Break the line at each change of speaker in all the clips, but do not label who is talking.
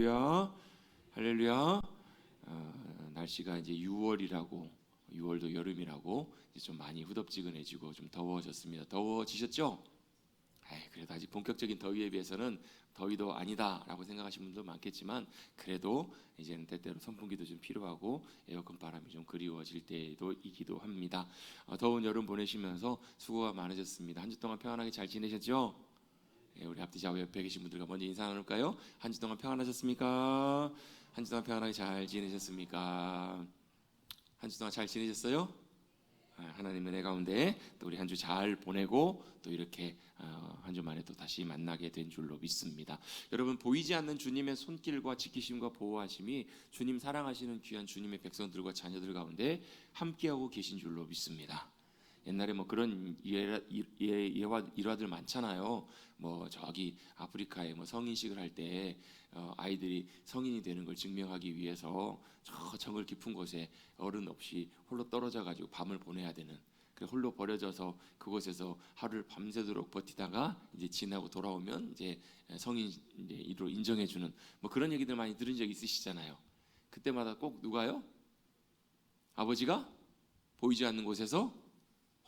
할렐루야, 할렐루야. 날씨가 이제 6월도 여름이라고 이제 좀 많이 후덥지근해지고 좀 더워졌습니다. 더워지셨죠? 그래도 아직 본격적인 더위에 비해서는 더위도 아니다라고 생각하시는 분도 많겠지만 그래도 이제는 때때로 선풍기도 좀 필요하고 에어컨 바람이 좀 그리워질 때도이기도 합니다. 더운 여름 보내시면서 수고가 많으셨습니다. 한 주 동안 평안하게 잘 지내셨죠? 우리 앞뒤 좌우 옆에 계신 분들과 먼저 인사 나눌까요? 한 주 동안 평안하셨습니까? 한 주 동안 평안하게 잘 지내셨습니까? 한 주 동안 잘 지내셨어요? 하나님의 은혜 가운데 또 우리 한 주 잘 보내고 또 이렇게 한 주 만에 또 다시 만나게 된 줄로 믿습니다. 여러분, 보이지 않는 주님의 손길과 지키심과 보호하심이 주님 사랑하시는 귀한 주님의 백성들과 자녀들 가운데 함께하고 계신 줄로 믿습니다. 옛날에 뭐 그런 예와 일화들 많잖아요. 뭐 저기 아프리카에 뭐 성인식을 할 때 아이들이 성인이 되는 걸 증명하기 위해서 저 정글 깊은 곳에 어른 없이 홀로 떨어져 가지고 밤을 보내야 되는, 그 홀로 버려져서 그곳에서 하루를 밤새도록 버티다가 이제 지나고 돌아오면 이제 성인으로 인정해주는 뭐 그런 얘기들 많이 들은 적 있으시잖아요. 그때마다 꼭 누가요? 아버지가 보이지 않는 곳에서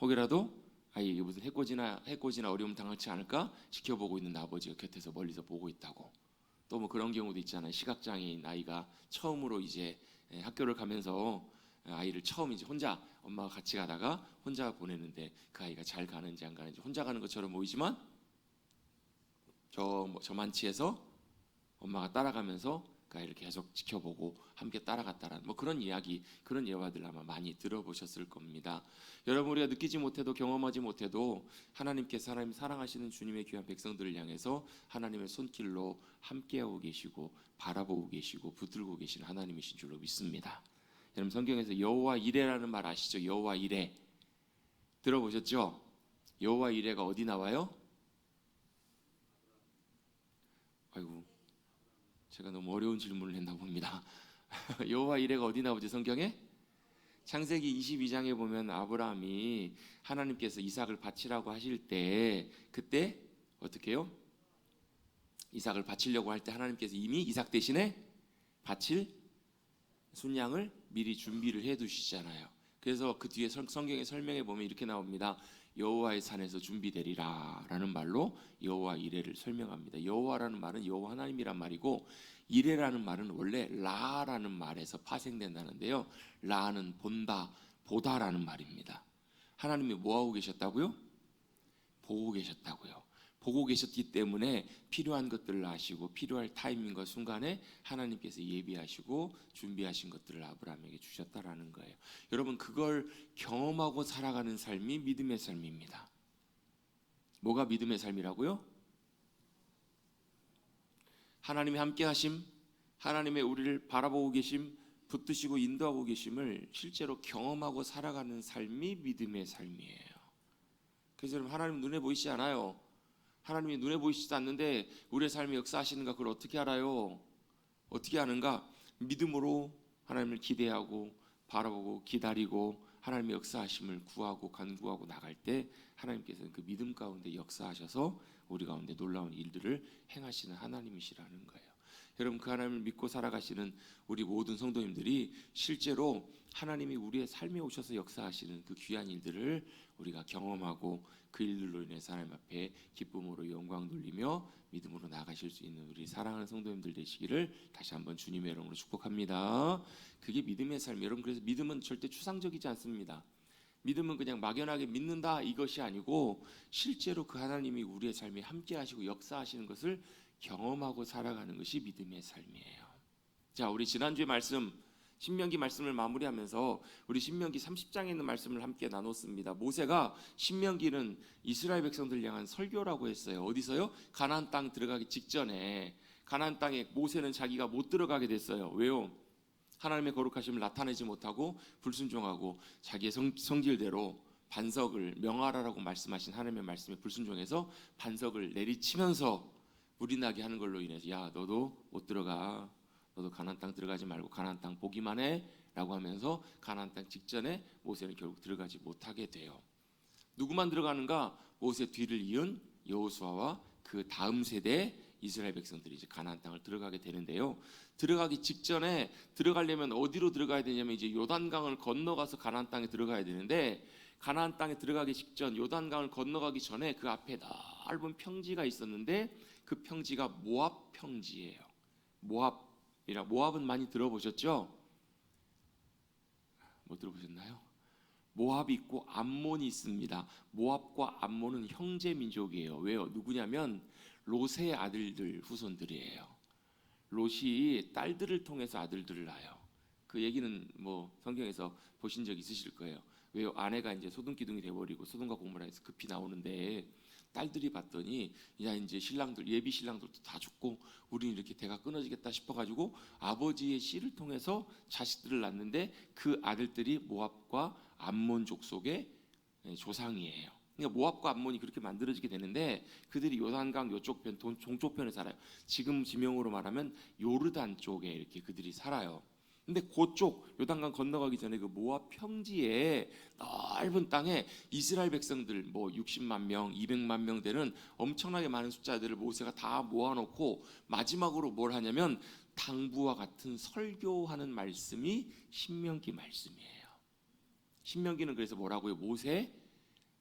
혹이라도 이게 무슨 해코지나 어려움 당하지 않을까 지켜보고 있는 아버지가 곁에서 멀리서 보고 있다고. 또 뭐 그런 경우도 있잖아요. 시각장애인 아이가 처음으로 이제 학교를 가면서 아이를 처음 이제 혼자 엄마가 같이 가다가 혼자 보내는데 그 아이가 잘 가는지 안 가는지 혼자 가는 것처럼 보이지만 저만치에서 엄마가 따라가면서 그 아이를 계속 지켜보고 함께 따라갔다라는 뭐 그런 이야기, 그런 예화들 아마 많이 들어보셨을 겁니다. 여러분, 우리가 느끼지 못해도 경험하지 못해도 하나님께서 하나님 사랑하시는 주님의 귀한 백성들을 향해서 하나님의 손길로 함께하고 계시고 바라보고 계시고 붙들고 계시는 하나님이신 줄로 믿습니다. 여러분, 성경에서 여호와 이레라는 말 아시죠? 여호와 이레 들어보셨죠? 여호와 이레가 어디 나와요? 아이고, 제가 너무 어려운 질문을 했나 봅니다. 여호와 이레가 어디 나오죠, 성경에? 창세기 22장에 보면 아브라함이 하나님께서 이삭을 바치라고 하실 때 그때 어떻게 해요? 이삭을 바치려고 할 때 하나님께서 이미 이삭 대신에 바칠 순양을 미리 준비를 해 두시잖아요. 그래서 그 뒤에 성경에 설명해 보면 이렇게 나옵니다. 여호와의 산에서 준비되리라 라는 말로 여호와 이레를 설명합니다. 여호와라는 말은 여호와 하나님이란 말이고, 이레라는 말은 원래 라라는 말에서 파생된다는데요, 라는 본다, 보다라는 말입니다. 하나님이 뭐하고 계셨다고요? 보고 계셨다고요. 보고 계셨기 때문에 필요한 것들을 아시고 필요할 타이밍과 순간에 하나님께서 예비하시고 준비하신 것들을 아브라함에게 주셨다라는 거예요. 여러분, 그걸 경험하고 살아가는 삶이 믿음의 삶입니다. 뭐가 믿음의 삶이라고요? 하나님의 함께 하심, 하나님의 우리를 바라보고 계심, 붙드시고 인도하고 계심을 실제로 경험하고 살아가는 삶이 믿음의 삶이에요. 그래서 여러분, 하나님 눈에 보이시지 않아요. 하나님이 눈에 보이시지 않는데 우리의 삶에 역사하시는가, 그걸 어떻게 알아요? 어떻게 아는가? 믿음으로 하나님을 기대하고 바라보고 기다리고 하나님의 역사하심을 구하고 간구하고 나갈 때 하나님께서는 그 믿음 가운데 역사하셔서 우리 가운데 놀라운 일들을 행하시는 하나님이시라는 거예요. 여러분, 그 하나님을 믿고 살아가시는 우리 모든 성도님들이 실제로 하나님이 우리의 삶에 오셔서 역사하시는 그 귀한 일들을 우리가 경험하고 그 일들로 인해서 하나님 앞에 기쁨으로 영광 돌리며 믿음으로 나가실 수 있는 우리 사랑하는 성도님들 되시기를 다시 한번 주님의 이름으로 축복합니다. 그게 믿음의 삶이에요. 여러분, 그래서 믿음은 절대 추상적이지 않습니다. 믿음은 그냥 막연하게 믿는다 이것이 아니고 실제로 그 하나님이 우리의 삶에 함께 하시고 역사하시는 것을 경험하고 살아가는 것이 믿음의 삶이에요. 자, 우리 지난주에 말씀 신명기 말씀을 마무리하면서 우리 신명기 30장에 있는 말씀을 함께 나눴습니다. 모세가 신명기는 이스라엘 백성들 향한 설교라고 했어요. 어디서요? 가나안 땅 들어가기 직전에 가나안 땅에 모세는 자기가 못 들어가게 됐어요. 왜요? 하나님의 거룩하심을 나타내지 못하고 불순종하고 자기의 성질대로 반석을 명하라라고 말씀하신 하나님의 말씀에 불순종해서 반석을 내리치면서 물이 나게 하는 걸로 인해서 야, 너도 못 들어가, 너도 가나안 땅 들어가지 말고 가나안 땅 보기만 해 라고 하면서 가나안 땅 직전에 모세는 결국 들어가지 못하게 돼요. 누구만 들어가는가? 모세 뒤를 이은 여호수아와 그 다음 세대 이스라엘 백성들이 이제 가나안 땅을 들어가게 되는데요. 들어가기 직전에 들어가려면 어디로 들어가야 되냐면 이제 요단강을 건너가서 가나안 땅에 들어가야 되는데, 가나안 땅에 들어가기 직전 요단강을 건너가기 전에 그 앞에 넓은 평지가 있었는데 그 평지가 모압 평지예요. 모압은 많이 들어보셨죠? 못 들어보셨나요? 모압이 있고 암몬이 있습니다. 모압과 암몬은 형제 민족이에요. 왜요? 누구냐면 롯의 아들들 후손들이에요. 롯이 딸들을 통해서 아들들을 낳아요. 그 얘기는 뭐 성경에서 보신 적 있으실 거예요. 왜요? 아내가 이제 소돔기둥이 돼버리고 소돔과 고모라에서 급히 나오는데, 딸들이 봤더니 야 이제 신랑들 예비 신랑들도 다 죽고 우리는 이렇게 대가 끊어지겠다 싶어가지고 아버지의 씨를 통해서 자식들을 낳는데 그 아들들이 모압과 암몬 족속의 조상이에요. 그러니까 모압과 암몬이 그렇게 만들어지게 되는데, 그들이 요단강 요쪽 편, 동쪽 편에 살아요. 지금 지명으로 말하면 요르단 쪽에 이렇게 그들이 살아요. 근데 그쪽 요단강 건너가기 전에 그 모압 평지에 넓은 땅에 이스라엘 백성들 뭐 60만 명, 200만 명 되는 엄청나게 많은 숫자들을 모세가 다 모아놓고 마지막으로 뭘 하냐면 당부와 같은 설교하는 말씀이 신명기 말씀이에요. 신명기는 그래서 뭐라고요? 모세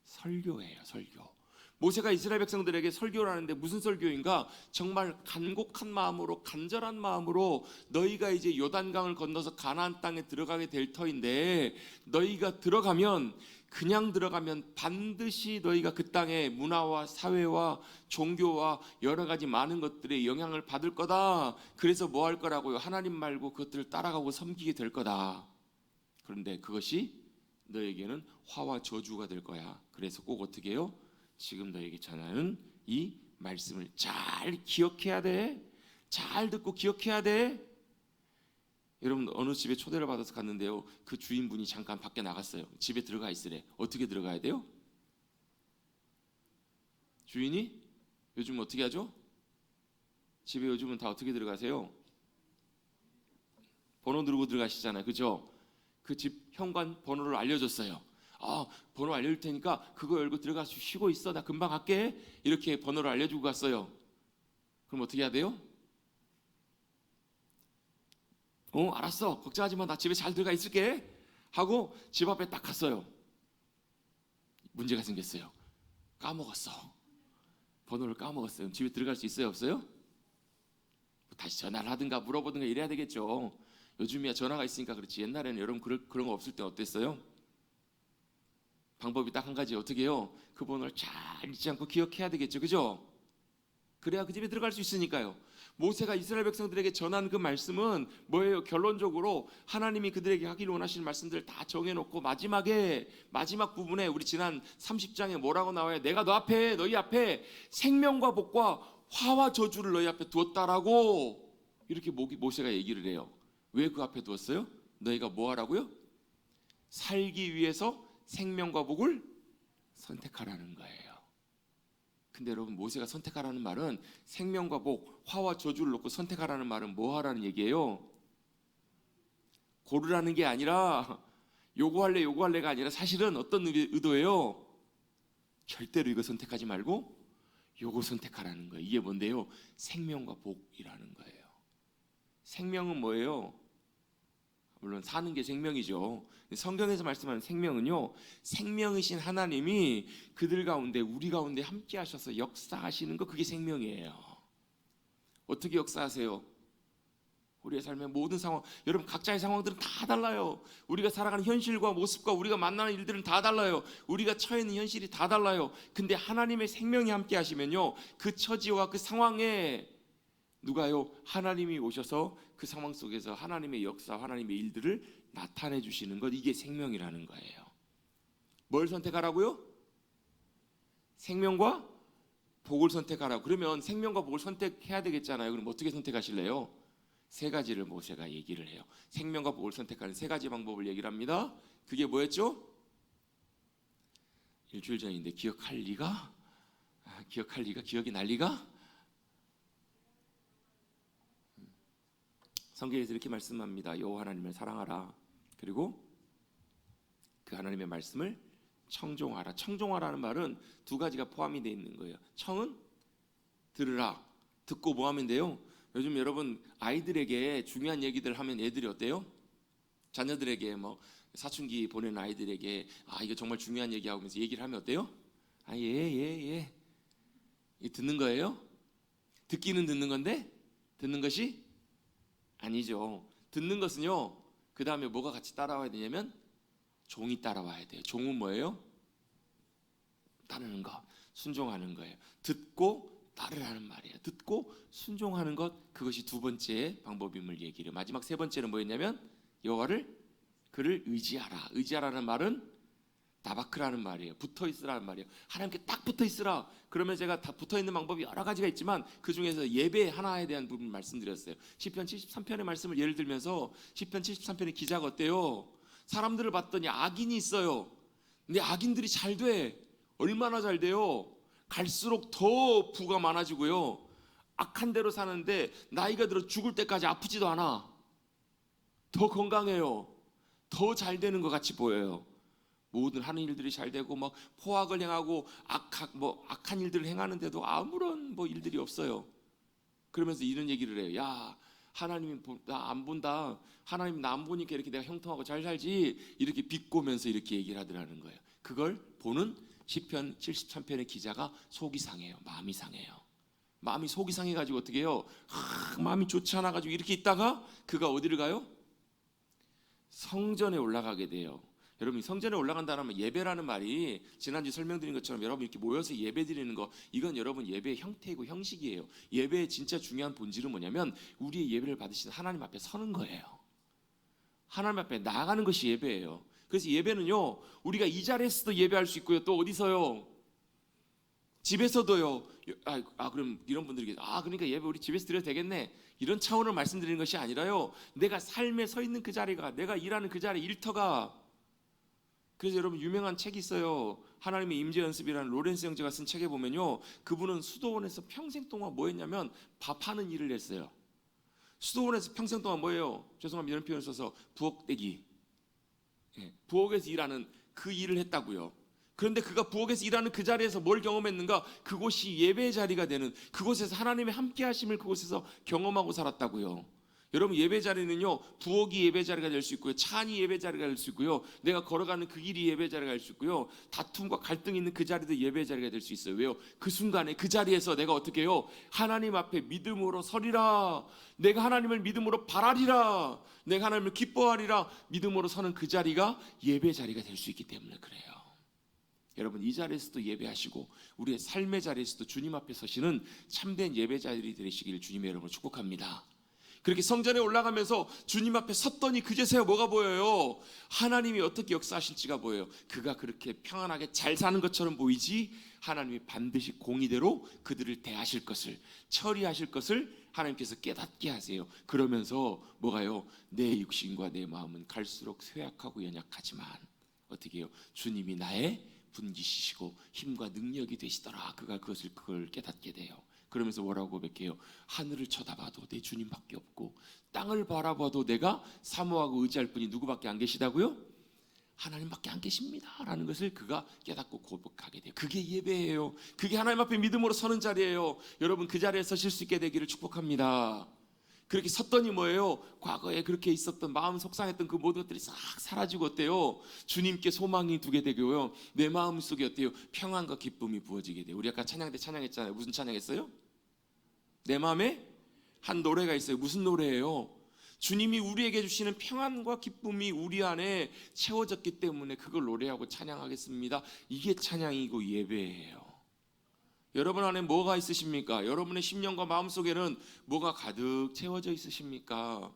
설교예요. 설교. 모세가 이스라엘 백성들에게 설교를 하는데 무슨 설교인가? 정말 간곡한 마음으로, 간절한 마음으로 너희가 이제 요단강을 건너서 가나안 땅에 들어가게 될 터인데, 너희가 들어가면 그냥 들어가면 반드시 너희가 그 땅의 문화와 사회와 종교와 여러 가지 많은 것들의 영향을 받을 거다. 그래서 뭐 할 거라고요? 하나님 말고 그것들을 따라가고 섬기게 될 거다. 그런데 그것이 너에게는 화와 저주가 될 거야. 그래서 꼭 어떻게 해요? 지금 너에게 전하는 이 말씀을 잘 기억해야 돼. 잘 듣고 기억해야 돼. 여러분 어느 집에 초대를 받아서 갔는데요, 그 주인분이 잠깐 밖에 나갔어요. 집에 들어가 있으래. 어떻게 들어가야 돼요? 주인이 요즘 어떻게 하죠? 집에 요즘은 다 어떻게 들어가세요? 번호 누르고 들어가시잖아요. 그죠? 그 집 현관 번호를 알려줬어요. 번호 알려줄 테니까 그거 열고 들어가서 쉬고 있어. 나 금방 갈게. 이렇게 번호를 알려주고 갔어요. 그럼 어떻게 해야 돼요? 알았어. 걱정하지 마. 나 집에 잘 들어가 있을게. 하고 집 앞에 딱 갔어요. 문제가 생겼어요. 까먹었어. 번호를 까먹었어요. 집에 들어갈 수 있어요? 없어요? 다시 전화를 하든가 물어보든가 이래야 되겠죠. 요즘이야 전화가 있으니까 그렇지. 옛날에는 여러분 그런 거 없을 때 어땠어요? 방법이 딱 한 가지. 어떻게 해요? 그 번호를 잘 잊지 않고 기억해야 되겠죠. 그죠? 그래야 그 집에 들어갈 수 있으니까요. 모세가 이스라엘 백성들에게 전한 그 말씀은 뭐예요? 결론적으로 하나님이 그들에게 하기를 원하시는 말씀들을 다 정해놓고 마지막 부분에 우리 지난 30장에 뭐라고 나와요? 내가 너희 앞에 생명과 복과 화와 저주를 너희 앞에 두었다라고 이렇게 모세가 얘기를 해요. 왜 그 앞에 두었어요? 너희가 뭐 하라고요? 살기 위해서 생명과 복을 선택하라는 거예요. 근데 여러분 모세가 선택하라는 말은 생명과 복, 화와 저주를 놓고 선택하라는 말은 뭐 하라는 얘기예요? 고르라는 게 아니라 요거할래가 아니라 사실은 어떤 의도예요? 절대로 이거 선택하지 말고 요거 선택하라는 거예요. 이게 뭔데요? 생명과 복이라는 거예요. 생명은 뭐예요? 물론 사는 게 생명이죠. 성경에서 말씀하는 생명은요, 생명이신 하나님이 그들 가운데 우리 가운데 함께 하셔서 역사하시는 거, 그게 생명이에요. 어떻게 역사하세요? 우리의 삶의 모든 상황, 여러분 각자의 상황들은 다 달라요. 우리가 살아가는 현실과 모습과 우리가 만나는 일들은 다 달라요. 우리가 처해 있는 현실이 다 달라요. 근데 하나님의 생명이 함께 하시면요, 그 처지와 그 상황에 누가요? 하나님이 오셔서 그 상황 속에서 하나님의 역사, 하나님의 일들을 나타내 주시는 것, 이게 생명이라는 거예요. 뭘 선택하라고요? 생명과 복을 선택하라고. 그러면 생명과 복을 선택해야 되겠잖아요. 그럼 어떻게 선택하실래요? 세 가지를 모세가 얘기를 해요. 생명과 복을 선택하는 세 가지 방법을 얘기를 합니다. 그게 뭐였죠? 일주일 전인데 기억할 리가? 기억이 날 리가? 성경에서 이렇게 말씀합니다. 여호와 하나님을 사랑하라. 그리고 그 하나님의 말씀을 청종하라. 청종하라는 말은 두 가지가 포함이 되어 있는 거예요. 청은 들으라. 듣고 뭐 하면 돼요? 요즘 여러분 아이들에게 중요한 얘기들 하면 애들이 어때요? 자녀들에게 뭐 사춘기 보낸 아이들에게 이거 정말 중요한 얘기 하면서 얘기를 하면 어때요? 예. 듣는 거예요? 듣기는 듣는 건데 듣는 것이 아니죠. 듣는 것은요. 그 다음에 뭐가 같이 따라와야 되냐면 종이 따라와야 돼요. 종은 뭐예요? 따르는 것, 순종하는 거예요. 듣고 따르라는 말이에요. 듣고 순종하는 것, 그것이 두 번째 방법임을 얘기해요. 마지막 세 번째는 뭐였냐면 여호와를 그를 의지하라. 의지하라는 말은 다바크라는 말이에요. 붙어 있으라는 말이에요. 하나님께 딱 붙어 있으라. 그러면 제가 다 붙어 있는 방법이 여러 가지가 있지만 그 중에서 예배 하나에 대한 부분 말씀드렸어요. 시편 73편의 말씀을 예를 들면서 시편 73편의 기자가 어때요? 사람들을 봤더니 악인이 있어요. 근데 악인들이 잘 돼. 얼마나 잘 돼요? 갈수록 더 부가 많아지고요. 악한 대로 사는데 나이가 들어 죽을 때까지 아프지도 않아. 더 건강해요. 더 잘 되는 것 같이 보여요. 모든 하는 일들이 잘 되고 막 포악을 행하고 악한 일들을 행하는데도 아무런 일들이 없어요. 그러면서 이런 얘기를 해요. 야, 하나님이 나 안 본다. 하나님 나 안 보니까 이렇게 내가 형통하고 잘 살지. 이렇게 비꼬면서 이렇게 얘기를 하더라는 거예요. 그걸 보는 시편 73편의 기자가 속이 상해요. 마음이 상해요. 마음이 속이 상해가지고 어떻게 해요? 마음이 좋지 않아가지고 이렇게 있다가 그가 어디를 가요? 성전에 올라가게 돼요. 여러분, 성전에 올라간다는 말, 예배라는 말이 지난주 설명드린 것처럼 여러분 이렇게 모여서 예배 드리는 거, 이건 여러분 예배의 형태이고 형식이에요. 예배의 진짜 중요한 본질은 뭐냐면 우리의 예배를 받으신 하나님 앞에 서는 거예요. 하나님 앞에 나아가는 것이 예배예요. 그래서 예배는요, 우리가 이 자리에서도 예배할 수 있고요, 또 어디서요? 집에서도요. 그럼 이런 분들이 그러니까 예배 우리 집에서 드려도 되겠네, 이런 차원으로 말씀드리는 것이 아니라요, 내가 삶에 서 있는 그 자리가, 내가 일하는 그 자리, 일터가. 그래서 여러분 유명한 책이 있어요. 하나님의 임재 연습이라는 로렌스 형제가 쓴 책에 보면요, 그분은 수도원에서 평생 동안 뭐 했냐면 밥하는 일을 했어요. 수도원에서 평생 동안 뭐예요? 죄송합니다, 이런 표현을 써서 부엌대기, 부엌에서 일하는 그 일을 했다고요. 그런데 그가 부엌에서 일하는 그 자리에서 뭘 경험했는가? 그곳이 예배의 자리가 되는, 그곳에서 하나님의 함께 하심을 그곳에서 경험하고 살았다고요. 여러분, 예배 자리는요, 부엌이 예배 자리가 될 수 있고요, 차 안이 예배 자리가 될 수 있고요, 내가 걸어가는 그 길이 예배 자리가 될 수 있고요, 다툼과 갈등이 있는 그 자리도 예배 자리가 될 수 있어요. 왜요? 그 순간에 그 자리에서 내가 어떻게 해요? 하나님 앞에 믿음으로 서리라. 내가 하나님을 믿음으로 바라리라. 내가 하나님을 기뻐하리라. 믿음으로 서는 그 자리가 예배 자리가 될 수 있기 때문에 그래요. 여러분, 이 자리에서도 예배하시고 우리의 삶의 자리에서도 주님 앞에 서시는 참된 예배 자리 되시길 주님의 여러분을 축복합니다. 그렇게 성전에 올라가면서 주님 앞에 섰더니 그제서야 뭐가 보여요? 하나님이 어떻게 역사하실지가 보여요. 그가 그렇게 평안하게 잘 사는 것처럼 보이지, 하나님이 반드시 공의대로 그들을 대하실 것을, 처리하실 것을 하나님께서 깨닫게 하세요. 그러면서 뭐가요? 내 육신과 내 마음은 갈수록 쇠약하고 연약하지만 어떻게 해요? 주님이 나의 분기시시고 힘과 능력이 되시더라. 그걸 깨닫게 돼요. 그러면서 뭐라고 고백해요? 하늘을 쳐다봐도 내 주님밖에 없고 땅을 바라봐도 내가 사모하고 의지할 분이 누구밖에 안 계시다고요? 하나님밖에 안 계십니다 라는 것을 그가 깨닫고 고백하게 돼요. 그게 예배예요. 그게 하나님 앞에 믿음으로 서는 자리예요. 여러분, 그 자리에 서실 수 있게 되기를 축복합니다. 그렇게 섰더니 뭐예요? 과거에 그렇게 있었던 마음 속상했던 그 모든 것들이 싹 사라지고 어때요? 주님께 소망이 두게 되고요, 내 마음속에 어때요? 평안과 기쁨이 부어지게 돼요. 우리 아까 찬양 때 찬양했잖아요. 무슨 찬양했어요? 내 마음에 한 노래가 있어요. 무슨 노래예요? 주님이 우리에게 주시는 평안과 기쁨이 우리 안에 채워졌기 때문에 그걸 노래하고 찬양하겠습니다. 이게 찬양이고 예배예요. 여러분 안에 뭐가 있으십니까? 여러분의 심령과 마음속에는 뭐가 가득 채워져 있으십니까?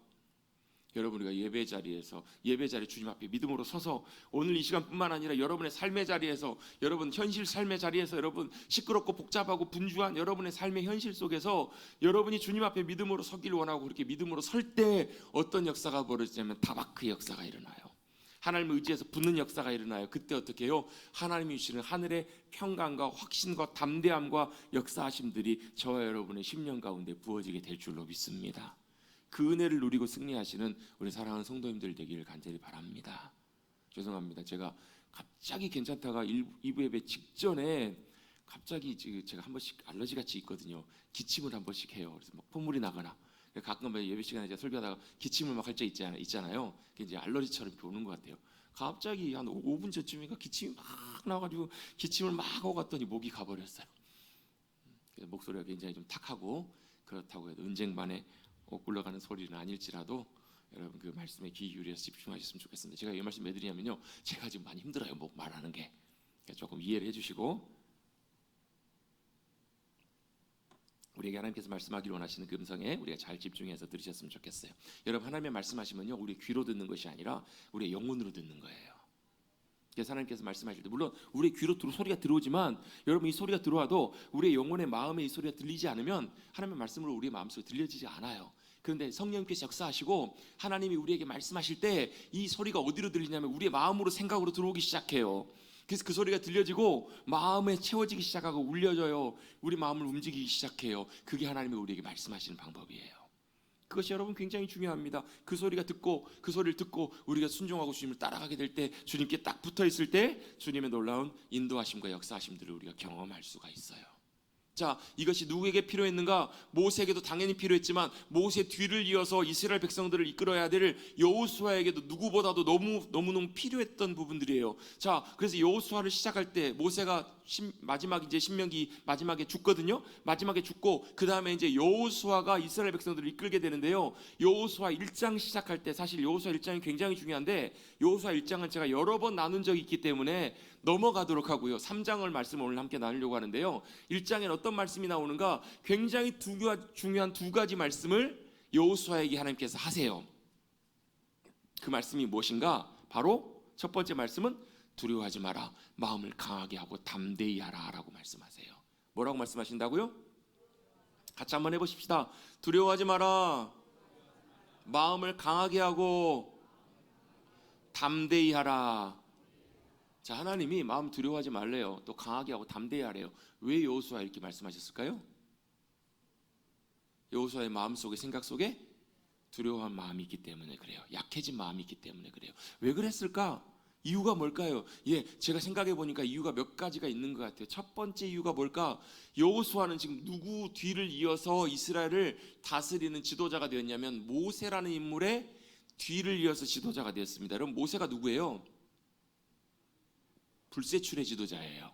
여러분, 우리가 예배 자리에서, 예배 자리 주님 앞에 믿음으로 서서 오늘 이 시간뿐만 아니라 여러분의 삶의 자리에서, 여러분 현실 삶의 자리에서, 여러분 시끄럽고 복잡하고 분주한 여러분의 삶의 현실 속에서 여러분이 주님 앞에 믿음으로 서기를 원하고 그렇게 믿음으로 설 때 어떤 역사가 벌어지냐면 다바크의 역사가 일어나요. 하나님을 의지해서 붙는 역사가 일어나요. 그때 어떻게 해요? 하나님이 주시는 하늘의 평강과 확신과 담대함과 역사하심들이 저와 여러분의 심령 가운데 부어지게 될 줄로 믿습니다. 그 은혜를 누리고 승리하시는 우리 사랑하는 성도님들 되기를 간절히 바랍니다. 죄송합니다. 제가 갑자기 괜찮다가 2부 예배 직전에 갑자기 지금 제가 한 번씩 알러지 같이 있거든요. 기침을 한 번씩 해요. 그래서 막 콧물이 나거나 가끔 예배 시간에 제가 설교하다가 기침을 막 할 때 있잖아요. 그게 이제 알러지처럼 이렇게 오는 것 같아요. 갑자기 한 5분 전쯤인가 기침이 막 나와가지고 기침을 막 하고 갔더니 목이 가버렸어요. 그래서 목소리가 굉장히 좀 탁하고 그렇다고 해도 은쟁반에 굴러가는 소리는 아닐지라도 여러분 그 말씀에 귀 기울여서 집중하셨으면 좋겠습니다. 제가 이 말씀 왜 드리냐면요, 제가 지금 많이 힘들어요. 목 말하는 게. 조금 이해를 해주시고, 우리에게 하나님께서 말씀하기를 원하시는 그 음성에 우리가 잘 집중해서 들으셨으면 좋겠어요. 여러분, 하나님의 말씀하시면요, 우리 귀로 듣는 것이 아니라 우리의 영혼으로 듣는 거예요. 그래서 하나님께서 말씀하실 때 물론 우리 귀로 소리가 들어오지만, 여러분 이 소리가 들어와도 우리의 영혼의 마음에 이 소리가 들리지 않으면 하나님의 말씀으로 우리의 마음속에 들려지지 않아요. 그런데 성령님께서 역사하시고 하나님이 우리에게 말씀하실 때 이 소리가 어디로 들리냐면 우리의 마음으로, 생각으로 들어오기 시작해요. 그래서 그 소리가 들려지고 마음에 채워지기 시작하고 울려져요. 우리 마음을 움직이기 시작해요. 그게 하나님이 우리에게 말씀하시는 방법이에요. 그것이 여러분 굉장히 중요합니다. 그 소리가 듣고, 그 소리를 듣고 우리가 순종하고 주님을 따라가게 될 때, 주님께 딱 붙어 있을 때 주님의 놀라운 인도하심과 역사하심들을 우리가 경험할 수가 있어요. 자, 이것이 누구에게 필요했는가? 모세에게도 당연히 필요했지만 모세 뒤를 이어서 이스라엘 백성들을 이끌어야 될 여호수아에게도 누구보다도 너무너무 필요했던 부분들이에요. 자, 그래서 여호수아를 시작할 때 모세가 마지막 이제 신명기 마지막에 죽거든요. 마지막에 죽고 그 다음에 이제 여호수아가 이스라엘 백성들을 이끌게 되는데요. 여호수아 1장 시작할 때, 사실 여호수아 1장이 굉장히 중요한데 여호수아 1장을 제가 여러 번 나눈 적이 있기 때문에 넘어가도록 하고요. 3장을 말씀을 오늘 함께 나누려고 하는데요. 1장에는 어떤 말씀이 나오는가? 굉장히 중요한 두 가지 말씀을 여호수아에게 하나님께서 하세요. 그 말씀이 무엇인가? 바로 첫 번째 말씀은 두려워하지 마라, 마음을 강하게 하고 담대히 하라 라고 말씀하세요. 뭐라고 말씀하신다고요? 같이 한번 해보십시다. 두려워하지 마라, 마음을 강하게 하고 담대히 하라. 자, 하나님이 마음 두려워하지 말래요. 또 강하게 하고 담대히 하래요. 왜 여호수아 이렇게 말씀하셨을까요? 여호수아의 마음속에, 생각 속에 두려워한 마음이 있기 때문에 그래요. 약해진 마음이 있기 때문에 그래요. 왜 그랬을까? 이유가 뭘까요? 제가 생각해 보니까 이유가 몇 가지가 있는 것 같아요. 첫 번째 이유가 뭘까? 여호수아는 지금 누구 뒤를 이어서 이스라엘을 다스리는 지도자가 되었냐면 모세라는 인물의 뒤를 이어서 지도자가 되었습니다. 여러분, 모세가 누구예요? 불세출의 지도자예요.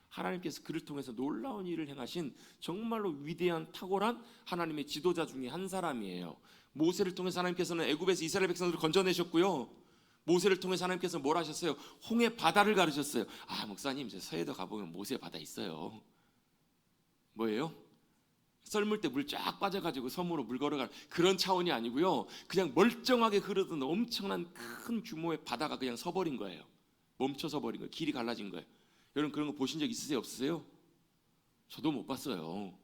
하나님께서 그를 통해서 놀라운 일을 행하신 정말로 위대한 탁월한 하나님의 지도자 중에 한 사람이에요. 모세를 통해서 하나님께서는 애굽에서 이스라엘 백성들을 건져내셨고요. 모세를 통해서 하나님께서 뭘 하셨어요? 홍해 바다를 가르셨어요. 아, 목사님, 저 서해도 가보면 모세 바다 있어요. 뭐예요? 썰물 때 물 쫙 빠져가지고 섬으로 물 걸어가는 그런 차원이 아니고요. 그냥 멀쩡하게 흐르던 엄청난 큰 규모의 바다가 그냥 서버린 거예요. 멈춰서 버린 거예요. 길이 갈라진 거예요. 여러분, 그런 거 보신 적 있으세요? 없으세요? 저도 못 봤어요.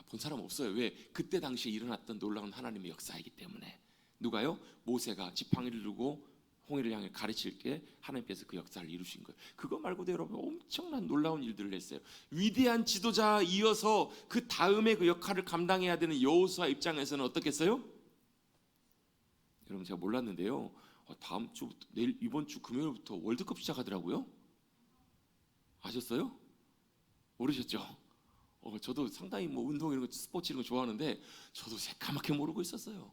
본 사람 없어요. 왜? 그때 당시에 일어났던 놀라운 하나님의 역사이기 때문에. 누가요? 모세가 지팡이를 들고 홍해를 향해 가르칠 때 하나님께서 그 역사를 이루신 거예요. 그거 말고도 여러분 엄청난 놀라운 일들을 했어요. 위대한 지도자 이어서 그 다음에 그 역할을 감당해야 되는 여호수아 입장에서는 어떻겠어요? 여러분, 제가 몰랐는데요. 다음 주부터, 이번 주 금요일부터 월드컵 시작하더라고요. 아셨어요? 모르셨죠? 저도 상당히 운동 이런 거, 스포츠 이런 거 좋아하는데 저도 새까맣게 모르고 있었어요.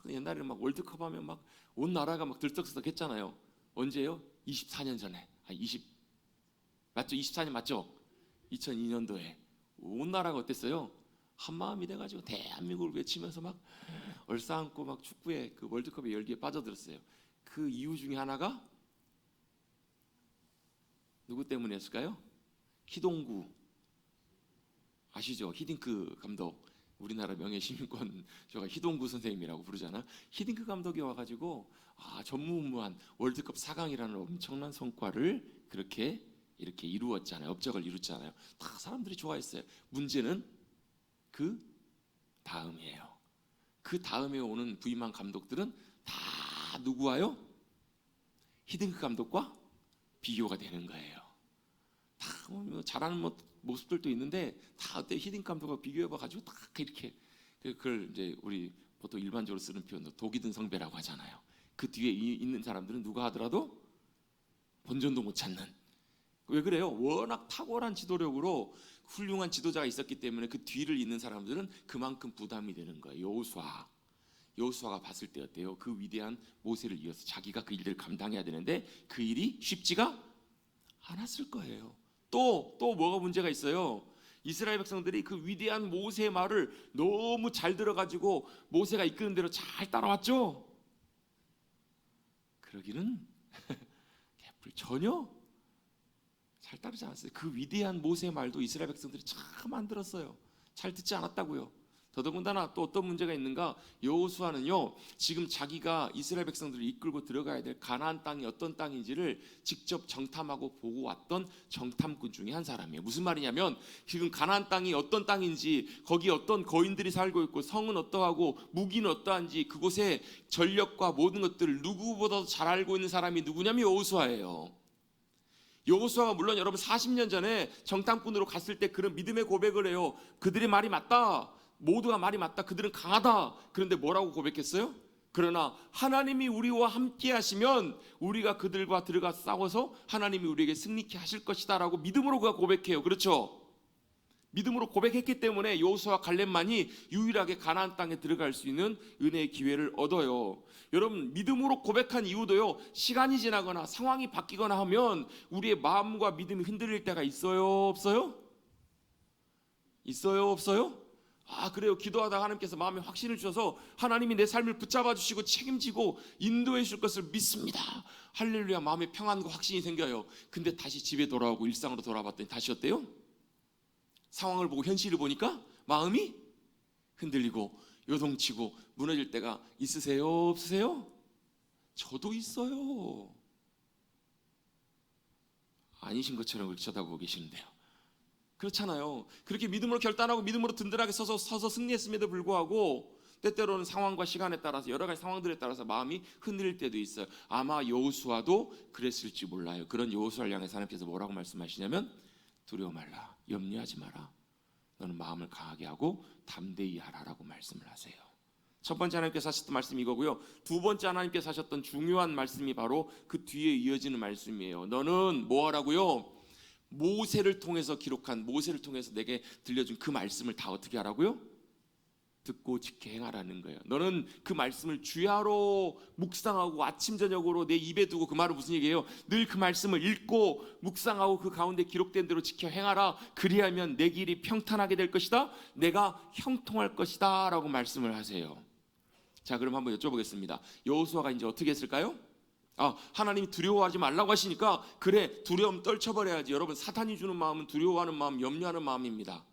옛날에는 막 월드컵 하면 막 온 나라가 막 들썩들썩 했잖아요. 언제요? 24년 전에. 맞죠? 24년 맞죠? 2002년도에 온 나라가 어땠어요? 한마음이 돼가지고 대한민국을 외치면서 막 얼싸안고 막 축구에 그 월드컵의 열기에 빠져들었어요. 그 이유 중에 하나가 누구 때문이었을까요? 히동구 아시죠? 히딩크 감독, 우리나라 명예 시민권 제가 히동구 선생님이라고 부르잖아. 히딩크 감독이 와가지고 전무후무한 월드컵 4강이라는 엄청난 성과를 그렇게 이렇게 이루었잖아요. 업적을 이뤘잖아요. 다 사람들이 좋아했어요. 문제는 그 다음이에요. 그 다음에 오는 부임한 감독들은 다 누구와요? 히딩크 감독과 비교가 되는 거예요. 다 잘하는 모습들도 있는데 다 어때? 히딩크 감독과 비교해봐가지고 다 이렇게, 그걸 이제 우리 보통 일반적으로 쓰는 표현도 독이 든 성배라고 하잖아요. 그 뒤에 있는 사람들은 누가 하더라도 본전도 못 찾는 왜 그래요? 워낙 탁월한 지도력으로 훌륭한 지도자가 있었기 때문에 그 뒤를 잇는 사람들은 그만큼 부담이 되는 거예요. 여호수아가 봤을 때 어때요? 그 위대한 모세를 이어서 자기가 그 일들을 감당해야 되는데 그 일이 쉽지가 않았을 거예요. 또 뭐가 문제가 있어요? 이스라엘 백성들이 그 위대한 모세의 말을 너무 잘 들어가지고 모세가 이끄는 대로 잘 따라왔죠. 그러기는 전혀 잘 따르지 않았어요. 그 위대한 모세의 말도 이스라엘 백성들이 참 안 들었어요. 잘 듣지 않았다고요. 더더군다나 또 어떤 문제가 있는가? 여호수아는요, 지금 자기가 이스라엘 백성들을 이끌고 들어가야 될 가나안 땅이 어떤 땅인지를 직접 정탐하고 보고 왔던 정탐꾼 중에 한 사람이에요. 무슨 말이냐면 지금 가나안 땅이 어떤 땅인지, 거기 어떤 거인들이 살고 있고 성은 어떠하고 무기는 어떠한지, 그곳의 전력과 모든 것들을 누구보다도 잘 알고 있는 사람이 누구냐면 여호수아예요. 여호수아가 물론 여러분 40년 전에 정탐꾼으로 갔을 때 그런 믿음의 고백을 해요. 그들의 말이 맞다. 모두가 말이 맞다. 그들은 강하다. 그런데 뭐라고 고백했어요? 그러나 하나님이 우리와 함께 하시면 우리가 그들과 들어가 싸워서 하나님이 우리에게 승리케 하실 것이다 라고 믿음으로 그가 고백해요. 그렇죠? 믿음으로 고백했기 때문에 여호수아와 갈렙만이 유일하게 가나안 땅에 들어갈 수 있는 은혜의 기회를 얻어요. 여러분, 믿음으로 고백한 이유도요, 시간이 지나거나 상황이 바뀌거나 하면 우리의 마음과 믿음이 흔들릴 때가 있어요, 없어요? 있어요, 없어요? 그래요. 기도하다가 하나님께서 마음에 확신을 주셔서 하나님이 내 삶을 붙잡아 주시고 책임지고 인도해 주실 것을 믿습니다. 할렐루야. 마음에 평안과 확신이 생겨요. 근데 다시 집에 돌아오고 일상으로 돌아봤더니 다시 어때요? 상황을 보고 현실을 보니까 마음이 흔들리고 요동치고 무너질 때가 있으세요, 없으세요? 저도 있어요. 아니신 것처럼 그렇게 쳐다보고 계시는데요. 그렇잖아요. 그렇게 믿음으로 결단하고 믿음으로 든든하게 서서 승리했음에도 불구하고 때때로는 상황과 시간에 따라서 여러 가지 상황들에 따라서 마음이 흔들릴 때도 있어요. 아마 여호수아도 그랬을지 몰라요. 그런 여호수아를 향해서 하나님께서 뭐라고 말씀하시냐면 두려워 말라, 염려하지 마라. 너는 마음을 강하게 하고 담대히 하라라고 말씀을 하세요. 첫 번째 하나님께서 하셨던 말씀이 이거고요. 두 번째 하나님께서 하셨던 중요한 말씀이 바로 그 뒤에 이어지는 말씀이에요. 너는 뭐 하라고요? 모세를 통해서 기록한, 모세를 통해서 내게 들려준 그 말씀을 다 어떻게 하라고요? 듣고 지켜 행하라는 거예요. 너는 그 말씀을 주야로 묵상하고 아침 저녁으로 내 입에 두고, 그 말은 무슨 얘기예요? 늘 그 말씀을 읽고 묵상하고 그 가운데 기록된 대로 지켜 행하라. 그리하면 내 길이 평탄하게 될 것이다. 내가 형통할 것이다 라고 말씀을 하세요. 자, 그럼 한번 여쭤보겠습니다. 여호수아가 이제 어떻게 했을까요? 하나님이 두려워하지 말라고 하시니까 그래, 두려움 떨쳐버려야지. 여러분, 사탄이 주는 마음은 두려워하는 마음, 염려하는 마음입니다.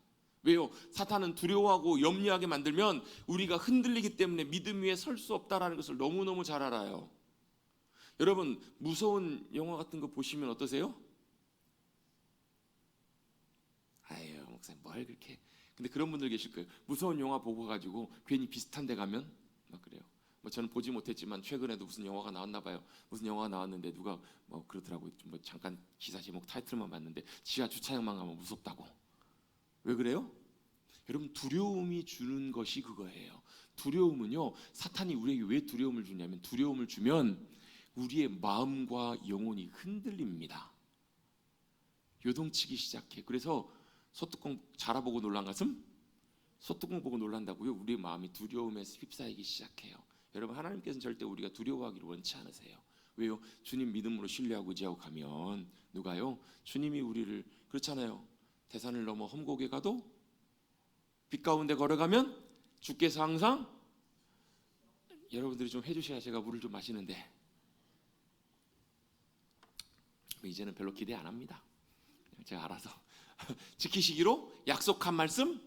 왜요? 사탄은 두려워하고 염려하게 만들면 우리가 흔들리기 때문에 믿음 위에 설 수 없다라는 것을 너무너무 잘 알아요. 여러분, 무서운 영화 같은 거 보시면 어떠세요? 아유, 목사님 뭘 그렇게. 근데 그런 분들 계실 거예요. 무서운 영화 보고 가지고 괜히 비슷한 데 가면 막 그래요. 저는 보지 못했지만 최근에도 무슨 영화가 나왔나 봐요. 무슨 영화가 나왔는데 누가 그러더라고요. 잠깐 기사 제목 타이틀만 봤는데 지하 주차장만 가면 무섭다고. 왜 그래요? 여러분, 두려움이 주는 것이 그거예요. 두려움은요, 사탄이 우리에게 왜 두려움을 주냐면, 두려움을 주면 우리의 마음과 영혼이 흔들립니다. 요동치기 시작해. 그래서 소뚜껑 자라보고 놀란 가슴, 소뚜껑 보고 놀란다고요. 우리의 마음이 두려움에 휩싸이기 시작해요. 여러분, 하나님께서는 절대 우리가 두려워하기를 원치 않으세요. 왜요? 주님 믿음으로 신뢰하고 의지하고 가면 누가요? 주님이 우리를, 그렇잖아요. 대산을 넘어 험곡에 가도 빛 가운데 걸어가면 주께서 항상, 여러분들이 좀 해주셔야 제가 물을 좀 마시는데 이제는 별로 기대 안 합니다. 제가 알아서 지키시기로 약속한 말씀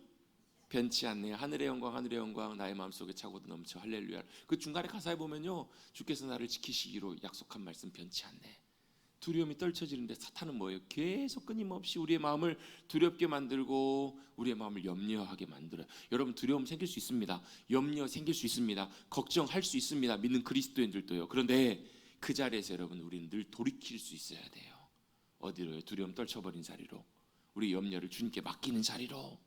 변치 않네요. 하늘의 영광 나의 마음속에 차고도 넘쳐 할렐루야. 그 중간에 가사에 보면요, 주께서 나를 지키시기로 약속한 말씀 변치 않네. 두려움이 떨쳐지는데 사탄은 뭐예요? 계속 끊임없이 우리의 마음을 두렵게 만들고 우리의 마음을 염려하게 만들어요. 여러분, 두려움 생길 수 있습니다. 염려 생길 수 있습니다. 걱정할 수 있습니다. 믿는 그리스도인들도요. 그런데 그 자리에서 여러분, 우리는 늘 돌이킬 수 있어야 돼요. 어디로요? 두려움 떨쳐버린 자리로, 우리 염려를 주님께 맡기는 자리로,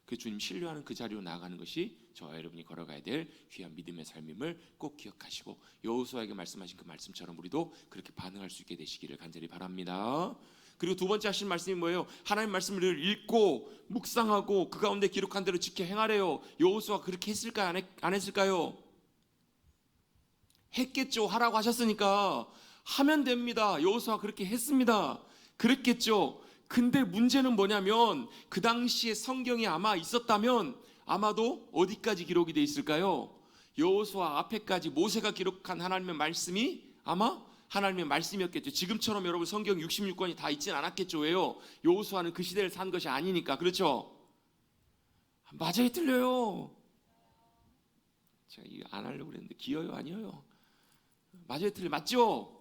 그 주님 신뢰하는 그 자리로 나아가는 것이 저와 여러분이 걸어가야 될 귀한 믿음의 삶임을 꼭 기억하시고, 여호수아에게 말씀하신 그 말씀처럼 우리도 그렇게 반응할 수 있게 되시기를 간절히 바랍니다. 그리고 두 번째 하신 말씀이 뭐예요? 하나님 말씀을 읽고 묵상하고 그 가운데 기록한 대로 지켜 행하래요. 여호수아 그렇게 했을까요? 안 했을까요? 했겠죠. 하라고 하셨으니까 하면 됩니다. 여호수아 그렇게 했습니다. 그랬겠죠. 근데 문제는 뭐냐면 그 당시에 성경이 아마 있었다면 아마도 어디까지 기록이 돼 있을까요? 여호수아 앞에까지 모세가 기록한 하나님의 말씀이 아마 하나님의 말씀이었겠죠. 지금처럼 여러분 성경 66권이 다 있진 않았겠죠. 왜요? 여호수아는 그 시대를 산 것이 아니니까. 그렇죠? 맞아요, 틀려요? 제가 이거 안 하려고 그랬는데 기어요, 아니에요? 맞아요, 틀려요? 맞죠?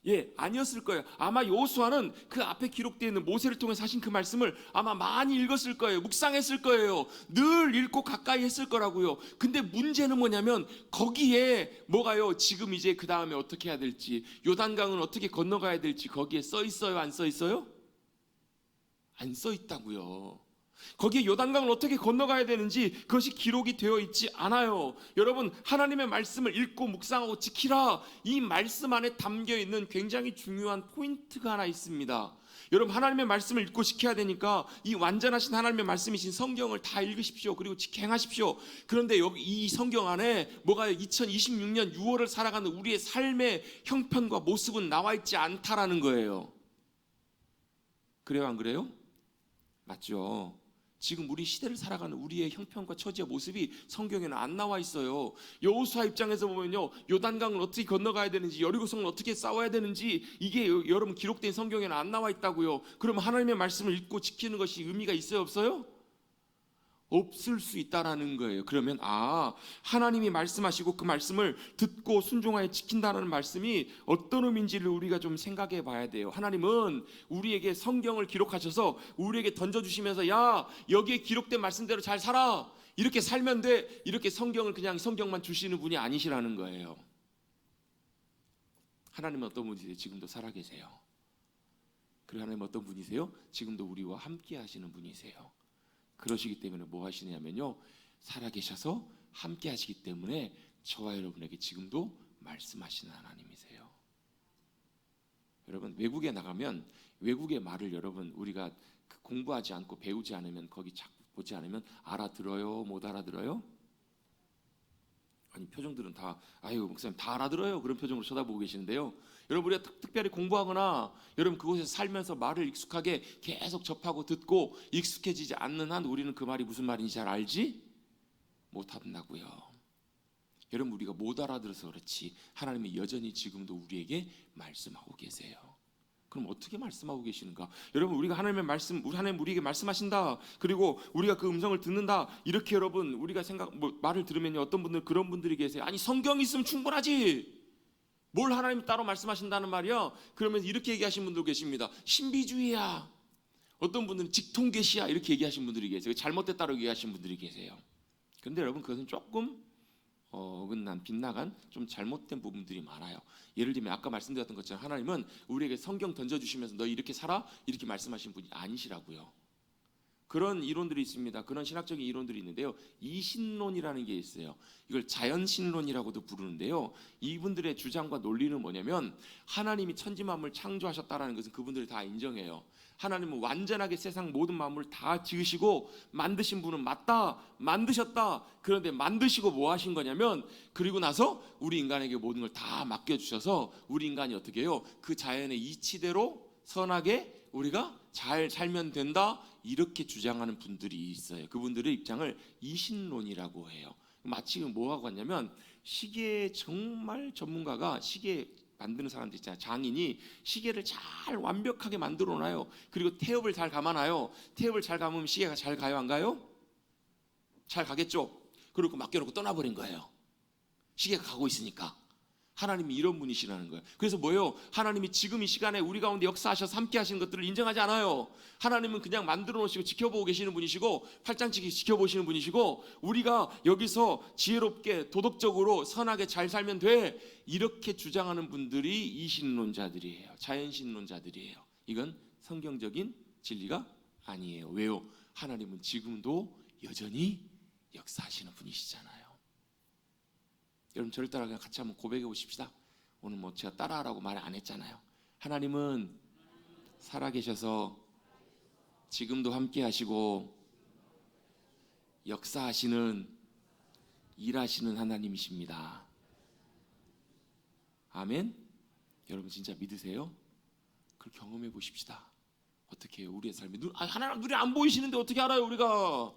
예, 아니었을 거예요. 아마 여호수아는 그 앞에 기록되어 있는 모세를 통해서 하신 그 말씀을 아마 많이 읽었을 거예요. 묵상했을 거예요. 늘 읽고 가까이 했을 거라고요. 근데 문제는 뭐냐면 거기에 뭐가요? 지금 이제 그 다음에 어떻게 해야 될지, 요단강은 어떻게 건너가야 될지 거기에 써 있어요? 안 써 있어요? 안 써 있다고요. 거기에 요단강을 어떻게 건너가야 되는지 그것이 기록이 되어 있지 않아요. 여러분, 하나님의 말씀을 읽고 묵상하고 지키라. 이 말씀 안에 담겨 있는 굉장히 중요한 포인트가 하나 있습니다. 여러분, 하나님의 말씀을 읽고 지켜야 되니까 이 완전하신 하나님의 말씀이신 성경을 다 읽으십시오. 그리고 지켜 행하십시오. 그런데 여기 이 성경 안에 뭐가 2026년 6월을 살아가는 우리의 삶의 형편과 모습은 나와 있지 않다라는 거예요. 그래요, 안 그래요? 맞죠? 지금 우리 시대를 살아가는 우리의 형편과 처지와 모습이 성경에는 안 나와 있어요. 여호수아 입장에서 보면요, 요단강을 어떻게 건너가야 되는지, 여리고성을 어떻게 싸워야 되는지 이게 여러분 기록된 성경에는 안 나와 있다고요. 그럼 하나님의 말씀을 읽고 지키는 것이 의미가 있어요, 없어요? 없을 수 있다라는 거예요. 그러면 하나님이 말씀하시고 그 말씀을 듣고 순종하여 지킨다는 말씀이 어떤 의미인지를 우리가 좀 생각해 봐야 돼요. 하나님은 우리에게 성경을 기록하셔서 우리에게 던져주시면서 야, 여기에 기록된 말씀대로 잘 살아, 이렇게 살면 돼, 이렇게 성경을 그냥 성경만 주시는 분이 아니시라는 거예요. 하나님은 어떤 분이세요? 지금도 살아계세요. 그리고 하나님은 어떤 분이세요? 지금도 우리와 함께 하시는 분이세요. 그러시기 때문에 뭐 하시냐면요, 살아계셔서 함께 하시기 때문에 저와 여러분에게 지금도 말씀하시는 하나님이세요. 여러분, 외국에 나가면 외국의 말을 여러분 우리가 공부하지 않고 배우지 않으면, 거기 자꾸 보지 않으면 알아들어요? 못 알아들어요? 아니, 표정들은 다 아유 목사님 다 알아들어요, 그런 표정으로 쳐다보고 계시는데요. 여러분, 우리가 특별히 공부하거나 여러분 그곳에서 살면서 말을 익숙하게 계속 접하고 듣고 익숙해지지 않는 한 우리는 그 말이 무슨 말인지 잘 알지 못한다고요. 여러분, 우리가 못 알아들어서 그렇지 하나님이 여전히 지금도 우리에게 말씀하고 계세요. 그럼 어떻게 말씀하고 계시는가? 여러분, 우리가 하나님의 말씀, 하나님 우리에게 말씀하신다, 그리고 우리가 그 음성을 듣는다, 이렇게 여러분 우리가 말을 들으면요, 어떤 분들 그런 분들이 계세요. 아니, 성경이 있으면 충분하지, 뭘 하나님이 따로 말씀하신다는 말이야? 그러면 이렇게 얘기하신 분도 계십니다. 신비주의야, 어떤 분들은 직통계시야, 이렇게 얘기하신 분들이 계세요. 잘못됐다고 얘기하신 분들이 계세요. 그런데 여러분, 그것은 조금 어긋난, 빗나간 좀 잘못된 부분들이 많아요. 예를 들면 아까 말씀드렸던 것처럼 하나님은 우리에게 성경 던져주시면서 너 이렇게 살아, 이렇게 말씀하신 분이 아니시라고요. 그런 이론들이 있습니다. 그런 신학적인 이론들이 있는데요, 이신론이라는 게 있어요. 이걸 자연신론이라고도 부르는데요, 이분들의 주장과 논리는 뭐냐면 하나님이 천지만물 창조하셨다라는 것은 그분들이 다 인정해요. 하나님은 완전하게 세상 모든 만물을 다 지으시고 만드신 분은 맞다, 만드셨다. 그런데 만드시고 뭐 하신 거냐면, 그리고 나서 우리 인간에게 모든 걸 다 맡겨주셔서 우리 인간이 어떻게 해요? 그 자연의 이치대로 선하게 우리가 잘 살면 된다, 이렇게 주장하는 분들이 있어요. 그분들의 입장을 이신론이라고 해요. 마치 뭐하고 같냐면, 시계 정말 전문가가, 시계 만드는 사람들 있잖아요, 장인이 시계를 잘 완벽하게 만들어 놔요. 그리고 태엽을 잘 감아놔요. 태엽을 잘 감으면 시계가 잘 가요, 안 가요? 잘 가겠죠. 그리고 맡겨놓고 떠나버린 거예요. 시계가 가고 있으니까. 하나님이 이런 분이시라는 거예요. 그래서 뭐예요? 하나님이 지금 이 시간에 우리 가운데 역사하셔서 함께 하시는 것들을 인정하지 않아요. 하나님은 그냥 만들어 놓으시고 지켜보고 계시는 분이시고, 팔짱치기 지켜보시는 분이시고, 우리가 여기서 지혜롭게 도덕적으로 선하게 잘 살면 돼, 이렇게 주장하는 분들이 이신론자들이에요. 자연신론자들이에요. 이건 성경적인 진리가 아니에요. 왜요? 하나님은 지금도 여전히 역사하시는 분이시잖아요. 여러분, 저를 따라 그냥 같이 한번 고백해 보십시다. 오늘 뭐 제가 따라하라고 말 안 했잖아요. 하나님은 살아계셔서 지금도 함께 하시고 역사하시는, 일하시는 하나님이십니다. 아멘. 여러분 진짜 믿으세요? 그걸 경험해 보십시다. 어떻게 해요? 우리의 삶이 하나님 눈에 안 보이시는데 어떻게 알아요 우리가?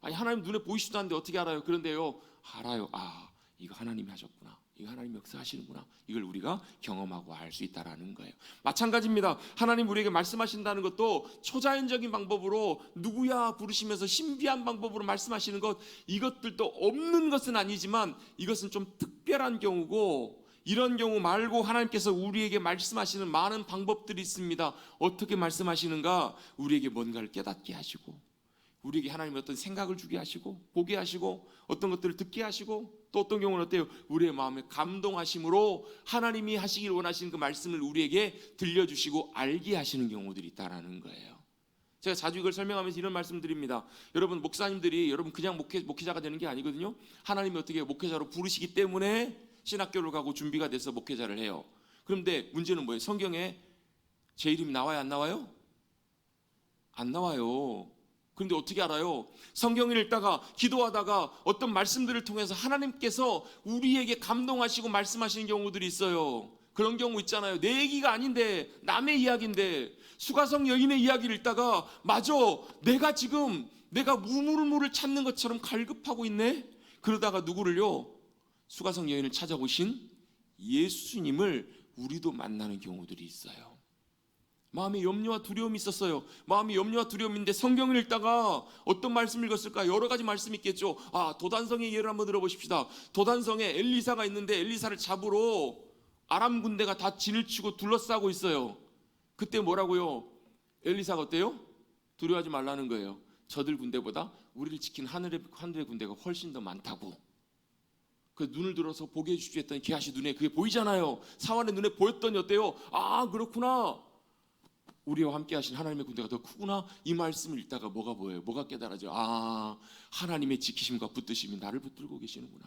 아니 하나님 눈에 보이시도 않는데 어떻게 알아요? 그런데요, 알아요. 아, 이거 하나님이 하셨구나, 이거 하나님 역사하시는구나, 이걸 우리가 경험하고 알 수 있다라는 거예요. 마찬가지입니다. 하나님 우리에게 말씀하신다는 것도 초자연적인 방법으로 누구야 부르시면서 신비한 방법으로 말씀하시는 것, 이것들도 없는 것은 아니지만 이것은 좀 특별한 경우고, 이런 경우 말고 하나님께서 우리에게 말씀하시는 많은 방법들이 있습니다. 어떻게 말씀하시는가? 우리에게 뭔가를 깨닫게 하시고, 우리에게 하나님이 어떤 생각을 주게 하시고, 보게 하시고, 어떤 것들을 듣게 하시고, 또 어떤 경우는 어때요? 우리의 마음에 감동하심으로 하나님이 하시길 원하시는 그 말씀을 우리에게 들려주시고 알게 하시는 경우들이 있다라는 거예요. 제가 자주 이걸 설명하면서 이런 말씀 드립니다. 여러분 목사님들이 여러분 그냥 목회자가 되는 게 아니거든요. 하나님이 어떻게 목회자로 부르시기 때문에 신학교를 가고 준비가 돼서 목회자를 해요. 그런데 문제는 뭐예요? 성경에 제 이름이 나와요, 안 나와요? 안 나와요. 그런데 어떻게 알아요? 성경을 읽다가 기도하다가 어떤 말씀들을 통해서 하나님께서 우리에게 감동하시고 말씀하시는 경우들이 있어요. 그런 경우 있잖아요. 내 얘기가 아닌데 남의 이야기인데, 수가성 여인의 이야기를 읽다가 맞아, 내가 우물물을 찾는 것처럼 갈급하고 있네. 그러다가 누구를요? 수가성 여인을 찾아오신 예수님을 우리도 만나는 경우들이 있어요. 마음에 염려와 두려움이 있었어요. 마음에 염려와 두려움인데 성경을 읽다가 어떤 말씀을 읽었을까? 여러 가지 말씀이 있겠죠. 도단성의 예를 한번 들어보십시다. 도단성에 엘리사가 있는데 엘리사를 잡으러 아람 군대가 다 진을 치고 둘러싸고 있어요. 그때 뭐라고요? 엘리사가 어때요? 두려워하지 말라는 거예요. 저들 군대보다 우리를 지키는 하늘의 군대가 훨씬 더 많다고. 그 눈을 들어서 보게 해주십시오 했더니 게하시 눈에 그게 보이잖아요. 사환의 눈에 보였더니 어때요? 그렇구나, 우리와 함께 하신 하나님의 군대가 더 크구나. 이 말씀을 읽다가 뭐가 보여요? 뭐가 깨달아져? 하나님의 지키심과 붙드심이 나를 붙들고 계시는구나.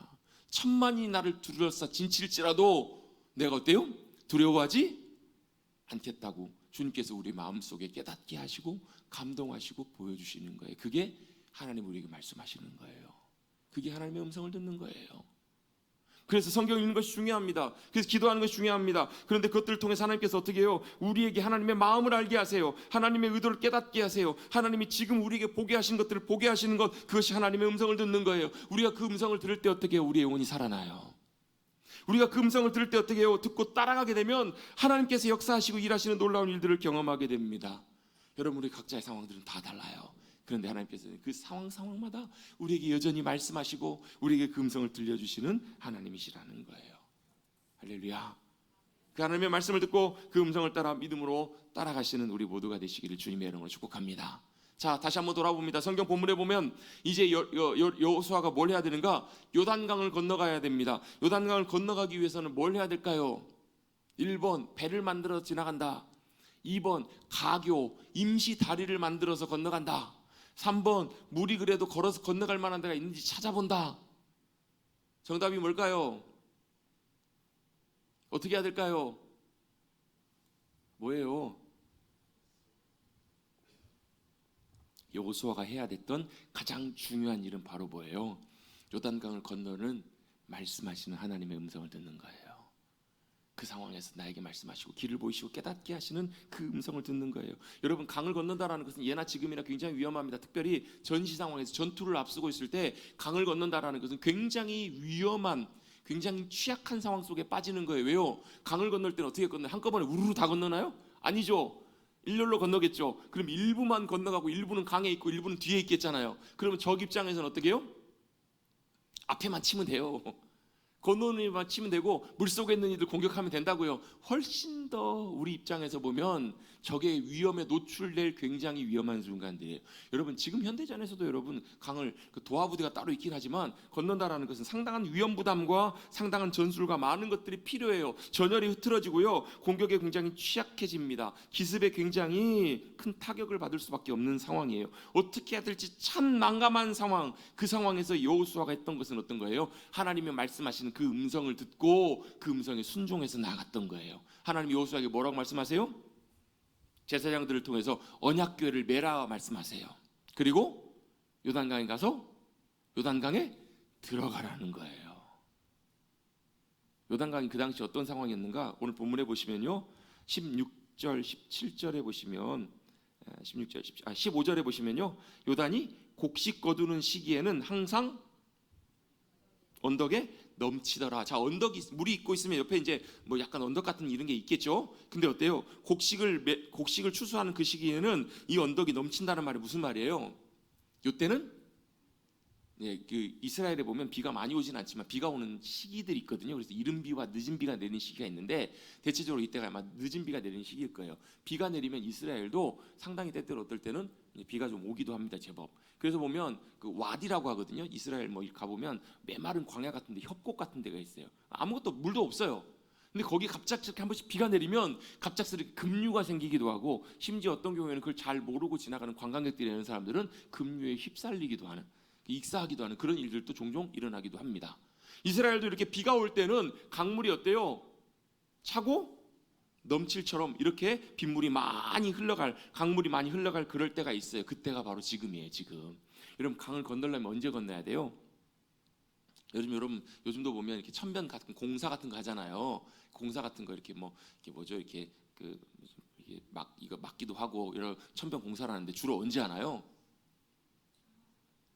천만이 나를 둘러싸 진칠지라도 내가 어때요? 두려워하지 않겠다고 주님께서 우리 마음속에 깨닫게 하시고 감동하시고 보여주시는 거예요. 그게 하나님 우리에게 말씀하시는 거예요. 그게 하나님의 음성을 듣는 거예요. 그래서 성경 읽는 것이 중요합니다. 그래서 기도하는 것이 중요합니다. 그런데 그것들을 통해서 하나님께서 어떻게 해요? 우리에게 하나님의 마음을 알게 하세요. 하나님의 의도를 깨닫게 하세요. 하나님이 지금 우리에게 보게 하신 것들을 보게 하시는 것, 그것이 하나님의 음성을 듣는 거예요. 우리가 그 음성을 들을 때 어떻게 해요? 우리의 영혼이 살아나요. 우리가 그 음성을 들을 때 어떻게 해요? 듣고 따라가게 되면 하나님께서 역사하시고 일하시는 놀라운 일들을 경험하게 됩니다. 여러분 우리 각자의 상황들은 다 달라요. 그런데 하나님께서는 그 상황마다 우리에게 여전히 말씀하시고 우리에게 그 음성을 들려주시는 하나님이시라는 거예요. 할렐루야. 그 하나님의 말씀을 듣고 그 음성을 따라 믿음으로 따라가시는 우리 모두가 되시기를 주님의 이름으로 축복합니다. 자, 다시 한번 돌아봅니다. 성경 본문에 보면 이제 여호수아가 뭘 해야 되는가? 요단강을 건너가야 됩니다. 요단강을 건너가기 위해서는 뭘 해야 될까요? 1번 배를 만들어 지나간다. 2번 가교 임시 다리를 만들어서 건너간다. 3번 물이 그래도 걸어서 건너갈 만한 데가 있는지 찾아본다. 정답이 뭘까요? 어떻게 해야 될까요? 뭐예요? 여호수아가 해야 됐던 가장 중요한 일은 바로 뭐예요? 요단강을 건너는 말씀하시는 하나님의 음성을 듣는 거예요. 그 상황에서 나에게 말씀하시고 길을 보이시고 깨닫게 하시는 그 음성을 듣는 거예요. 여러분 강을 건넌다라는 것은 예나 지금이나 굉장히 위험합니다. 특별히 전시 상황에서 전투를 앞두고 있을 때 강을 건넌다라는 것은 굉장히 위험한, 굉장히 취약한 상황 속에 빠지는 거예요. 왜요? 강을 건널 때는 어떻게 건너요? 한꺼번에 우르르 다 건너나요? 아니죠. 일렬로 건너겠죠. 그럼 일부만 건너가고 일부는 강에 있고 일부는 뒤에 있겠잖아요. 그러면 적 입장에서는 어떻게 해요? 앞에만 치면 돼요. 건너는 일만 치면 되고 물속에 있는 이들 공격하면 된다고요. 훨씬 더 우리 입장에서 보면 적의 위험에 노출될 굉장히 위험한 순간들이에요. 여러분 지금 현대전에서도 여러분 강을 도하부대가 따로 있긴 하지만 건넌다라는 것은 상당한 위험 부담과 상당한 전술과 많은 것들이 필요해요. 전열이 흐트러지고요. 공격에 굉장히 취약해집니다. 기습에 굉장히 큰 타격을 받을 수밖에 없는 상황이에요. 어떻게 해야 될지 참 난감한 상황. 그 상황에서 여호수아가 했던 것은 어떤 거예요? 하나님이 말씀하시는 그 음성을 듣고 그 음성에 순종해서 나아갔던 거예요. 하나님 여호수아에게 뭐라고 말씀하세요? 제사장들을 통해서 언약궤를 매라 말씀하세요. 그리고 요단강에 가서 요단강에 들어가라는 거예요. 요단강이 그 당시 어떤 상황이었는가? 오늘 본문에 보시면요, 16절, 17절에 보시면 15절에 보시면요, 요단이 곡식 거두는 시기에는 항상 언덕에 넘치더라. 자, 언덕이 물이 있고 있으면 옆에 이제 뭐 약간 언덕 같은 이런 게 있겠죠. 근데 어때요? 곡식을 추수하는 그 시기에는 이 언덕이 넘친다는 말이 무슨 말이에요? 요때는 그 이스라엘에 보면 비가 많이 오진 않지만 비가 오는 시기들이 있거든요. 그래서 이른 비와 늦은 비가 내리는 시기가 있는데 대체적으로 이때가 아마 늦은 비가 내리는 시기일 거예요. 비가 내리면 이스라엘도 상당히 때때로 어떨 때는 비가 좀 오기도 합니다. 제법. 그래서 보면 그 와디라고 하거든요. 이스라엘 뭐 가보면 메마른 광야 같은데 협곡 같은 데가 있어요. 아무것도 물도 없어요. 근데 거기 갑작스럽게 한 번씩 비가 내리면 갑작스럽게 급류가 생기기도 하고, 심지어 어떤 경우에는 그걸 잘 모르고 지나가는 관광객들이라는 사람들은 급류에 휩쓸리기도 하는, 익사하기도 하는 그런 일들도 종종 일어나기도 합니다. 이스라엘도 이렇게 비가 올 때는 강물이 어때요? 차고 넘칠처럼 이렇게 빗물이 많이 흘러갈, 강물이 많이 흘러갈 그럴 때가 있어요. 그때가 바로 지금이에요. 지금 여러분, 강을 건너려면 언제 건너야 돼요? 여러분 요즘도 보면 이렇게 천변 같은 공사 같은 거 하잖아요. 공사 같은 거 이렇게 뭐 이게 뭐죠? 이렇게 이게 막 이거 막기도 하고 이런 천변 공사를 하는데 주로 언제 하나요?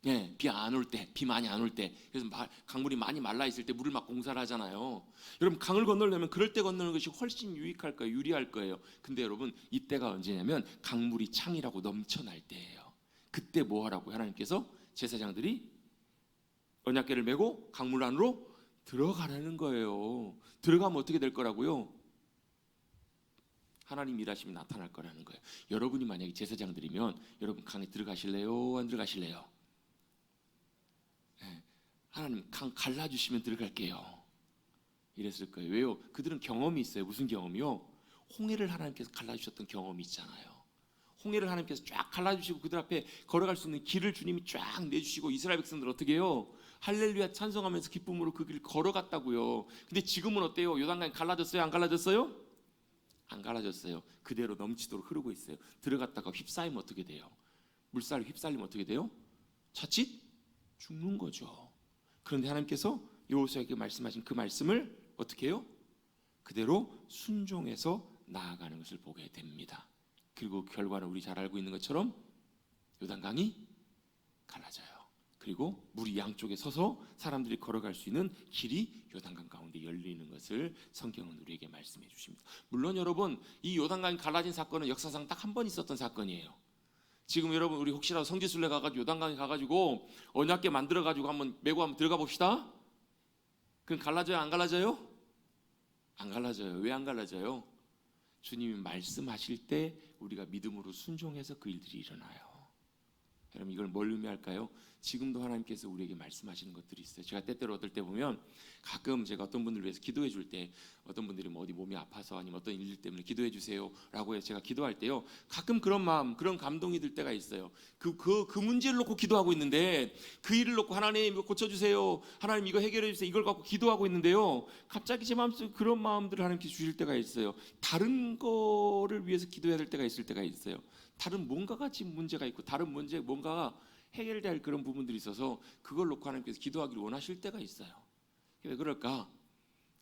네, 비 안 올 때, 비 많이 안 올 때, 그래서 강물이 많이 말라 있을 때 물을 막 공사를 하잖아요. 여러분, 강을 건너려면 그럴 때 건너는 것이 훨씬 유익할 거예요, 유리할 거예요. 근데 여러분, 이때가 언제냐면 강물이 창이라고 넘쳐날 때예요. 그때 뭐 하라고 하나님께서 제사장들이 언약궤를 메고 강물 안으로 들어가라는 거예요. 들어가면 어떻게 될 거라고요? 하나님 일하심이 나타날 거라는 거예요. 여러분이 만약에 제사장들이면 여러분 강에 들어가실래요? 안 들어가실래요? 하나님 강 갈라주시면 들어갈게요. 이랬을 거예요. 왜요? 그들은 경험이 있어요. 무슨 경험이요? 홍해를 하나님께서 갈라주셨던 경험이 있잖아요. 홍해를 하나님께서 쫙 갈라주시고 그들 앞에 걸어갈 수 있는 길을 주님이 쫙 내주시고, 이스라엘 백성들 어떻게 해요? 할렐루야 찬송하면서 기쁨으로 그 길 걸어갔다고요. 근데 지금은 어때요? 요단강이 갈라졌어요? 안 갈라졌어요? 안 갈라졌어요. 그대로 넘치도록 흐르고 있어요. 들어갔다가 휩싸이면 어떻게 돼요? 물살에 휩쓸리면 어떻게 돼요? 자칫 죽는 거죠. 그런데 하나님께서 여호수아에게 말씀하신 그 말씀을 어떻게 해요? 그대로 순종해서 나아가는 것을 보게 됩니다. 그리고 결과는 우리 잘 알고 있는 것처럼 요단강이 갈라져요. 그리고 물이 양쪽에 서서 사람들이 걸어갈 수 있는 길이 요단강 가운데 열리는 것을 성경은 우리에게 말씀해 주십니다. 물론 여러분, 이 요단강이 갈라진 사건은 역사상 딱 한 번 있었던 사건이에요. 지금 여러분, 우리 혹시라도 성지순례 가가지고 요단강에 가가지고 언약궤 만들어가지고 한번 메고 한번 들어가 봅시다. 그럼 갈라져요? 안 갈라져요? 안 갈라져요. 왜 안 갈라져요? 주님이 말씀하실 때 우리가 믿음으로 순종해서 그 일들이 일어나요. 여러분, 이걸 뭘 의미할까요? 지금도 하나님께서 우리에게 말씀하시는 것들이 있어요. 제가 때때로 어떨 때 보면 가끔 제가 어떤 분들을 위해서 기도해 줄 때, 어떤 분들이 뭐 어디 몸이 아파서 아니면 어떤 일 때문에 기도해 주세요 라고 해서 제가 기도할 때요, 가끔 그런 마음, 그런 감동이 들 때가 있어요. 그 문제를 놓고 기도하고 있는데, 그 일을 놓고 하나님 이거 고쳐주세요, 하나님 이거 해결해 주세요, 이걸 갖고 기도하고 있는데요, 갑자기 제 마음속에 그런 마음들을 하나님께 주실 때가 있어요. 다른 거를 위해서 기도해야 될 때가 있을 때가 있어요. 다른 뭔가가 지금 문제가 있고 다른 문제 뭔가가 해결돼야 할 그런 부분들이 있어서 그걸 놓고 하나님께서 기도하기를 원하실 때가 있어요. 왜 그럴까?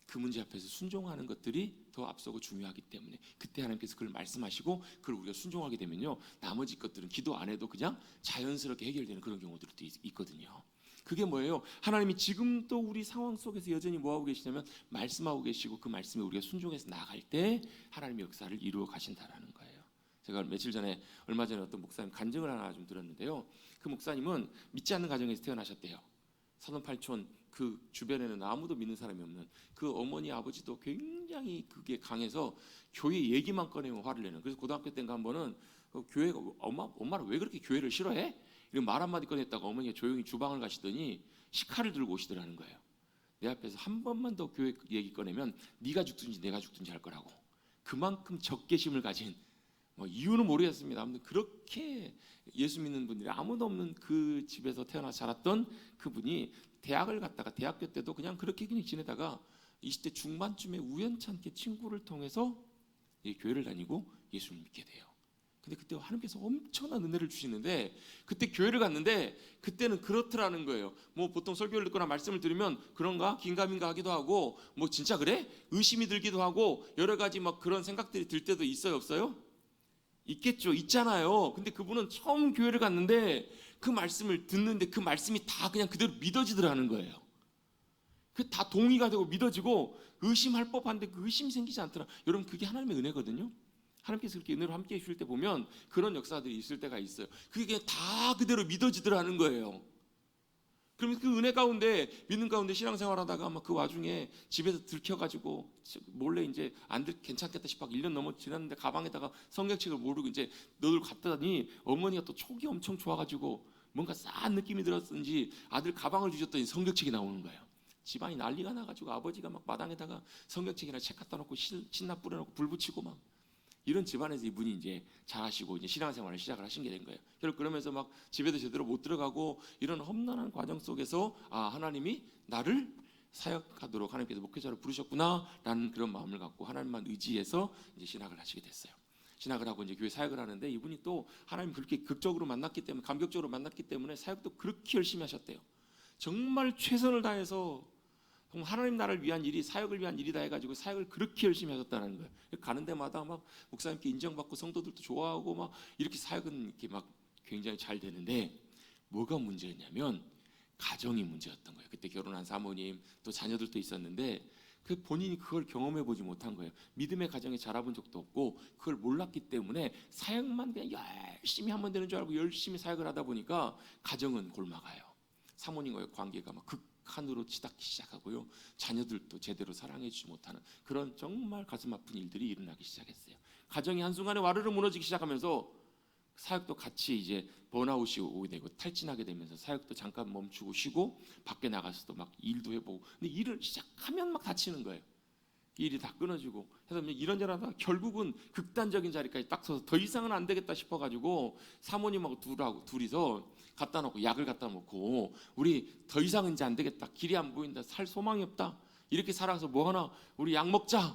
그 문제 앞에서 순종하는 것들이 더 앞서고 중요하기 때문에 그때 하나님께서 그걸 말씀하시고 그걸 우리가 순종하게 되면요, 나머지 것들은 기도 안 해도 그냥 자연스럽게 해결되는 그런 경우들도 있거든요. 그게 뭐예요? 하나님이 지금도 우리 상황 속에서 여전히 뭐하고 계시냐면 말씀하고 계시고, 그 말씀에 우리가 순종해서 나아갈 때 하나님의 역사를 이루어 가신다라는 거예요. 제가 얼마 전에 어떤 목사님 간증을 하나 좀 들었는데요, 그 목사님은 믿지 않는 가정에서 태어나셨대요. 사돈팔촌 그 주변에는 아무도 믿는 사람이 없는, 그 어머니 아버지도 굉장히 그게 강해서 교회 얘기만 꺼내면 화를 내는. 그래서 고등학교 때인가 한 번은 교회가 엄마는 왜 그렇게 교회를 싫어해? 이런 말 한마디 꺼냈다가 어머니가 조용히 주방을 가시더니 식칼을 들고 오시더라는 거예요. 내 앞에서 한 번만 더 교회 얘기 꺼내면 네가 죽든지 내가 죽든지 할 거라고. 그만큼 적개심을 가진, 이유는 모르겠습니다. 아무튼 그렇게 예수 믿는 분들이 아무도 없는 그 집에서 태어나 자랐던 그분이 대학을 갔다가 대학교 때도 그냥 그렇게 그냥 지내다가 20대 중반쯤에 우연찮게 친구를 통해서 교회를 다니고 예수를 믿게 돼요. 근데 그때 하나님께서 엄청난 은혜를 주시는데 그때 교회를 갔는데 그때는 그렇더라는 거예요. 뭐 보통 설교를 듣거나 말씀을 들으면 그런가 긴가민가 하기도 하고 뭐 진짜 그래? 의심이 들기도 하고 여러 가지 막 그런 생각들이 들 때도 있어요, 없어요? 있겠죠, 있잖아요. 근데 그분은 처음 교회를 갔는데 그 말씀을 듣는데 그 말씀이 다 그냥 그대로 믿어지더라는 거예요. 그 다 동의가 되고 믿어지고 의심할 법한데 그 의심이 생기지 않더라. 여러분 그게 하나님의 은혜거든요. 하나님께서 그렇게 은혜로 함께 해주실 때 보면 그런 역사들이 있을 때가 있어요. 그게 그냥 다 그대로 믿어지더라는 거예요. 그러면 그 은혜 가운데 믿는 가운데 신앙생활하다가 막 그 와중에 집에서 들켜가지고 몰래 이제 괜찮겠다 싶어 1년 넘어 지났는데 가방에다가 성경책을 모르고 이제 너들 갔더니 어머니가 또 촉이 엄청 좋아가지고 뭔가 싸한 느낌이 들었는지 아들 가방을 주셨더니 성경책이 나오는 거예요. 집안이 난리가 나가지고 아버지가 막 마당에다가 성경책이나 책 갖다 놓고 신나 뿌려놓고 불 붙이고 막 이런 집안에서 이분이 이제 잘하시고 이제 신앙생활을 시작을 하신 게 된 거예요. 결국 그러면서 막 집에도 제대로 못 들어가고 이런 험난한 과정 속에서 하나님이 나를 사역하도록 하나님께서 목회자로 부르셨구나라는 그런 마음을 갖고 하나님만 의지해서 이제 신학을 하시게 됐어요. 신학을 하고 이제 교회 사역을 하는데 이분이 또 하나님 그렇게 극적으로 만났기 때문에 감격적으로 만났기 때문에 사역도 그렇게 열심히 하셨대요. 정말 최선을 다해서 하나님 나라를 위한 일이 사역을 위한 일이다 해가지고 사역을 그렇게 열심히 하셨다는 거예요. 가는 데마다 막 목사님께 인정받고 성도들도 좋아하고 막 이렇게 사역은 이렇게 막 굉장히 잘 되는데 뭐가 문제였냐면 가정이 문제였던 거예요. 그때 결혼한 사모님 또 자녀들도 있었는데 그 본인이 그걸 경험해 보지 못한 거예요. 믿음의 가정에 자라본 적도 없고 그걸 몰랐기 때문에 사역만 그냥 열심히 하면 되는 줄 알고 열심히 사역을 하다 보니까 가정은 골마가요. 사모님과의 관계가 막 극한으로 치닫기 시작하고요. 자녀들도 제대로 사랑해주지 못하는 그런 정말 가슴 아픈 일들이 일어나기 시작했어요. 가정이 한순간에 와르르 무너지기 시작하면서 사역도 같이 이제 번아웃이 오게 되고 탈진하게 되면서 사역도 잠깐 멈추고 쉬고 밖에 나가서도 막 일도 해보고 근데 일을 시작하면 막 다치는 거예요. 일이 다 끊어지고 해서 이런저런 하다가 결국은 극단적인 자리까지 딱 서서 더 이상은 안 되겠다 싶어가지고 사모님하고 둘이서 갖다 놓고 약을 갖다 놓고 우리 더 이상은 이제 안 되겠다, 길이 안 보인다, 살 소망이 없다, 이렇게 살아서 뭐 하나 우리 약 먹자,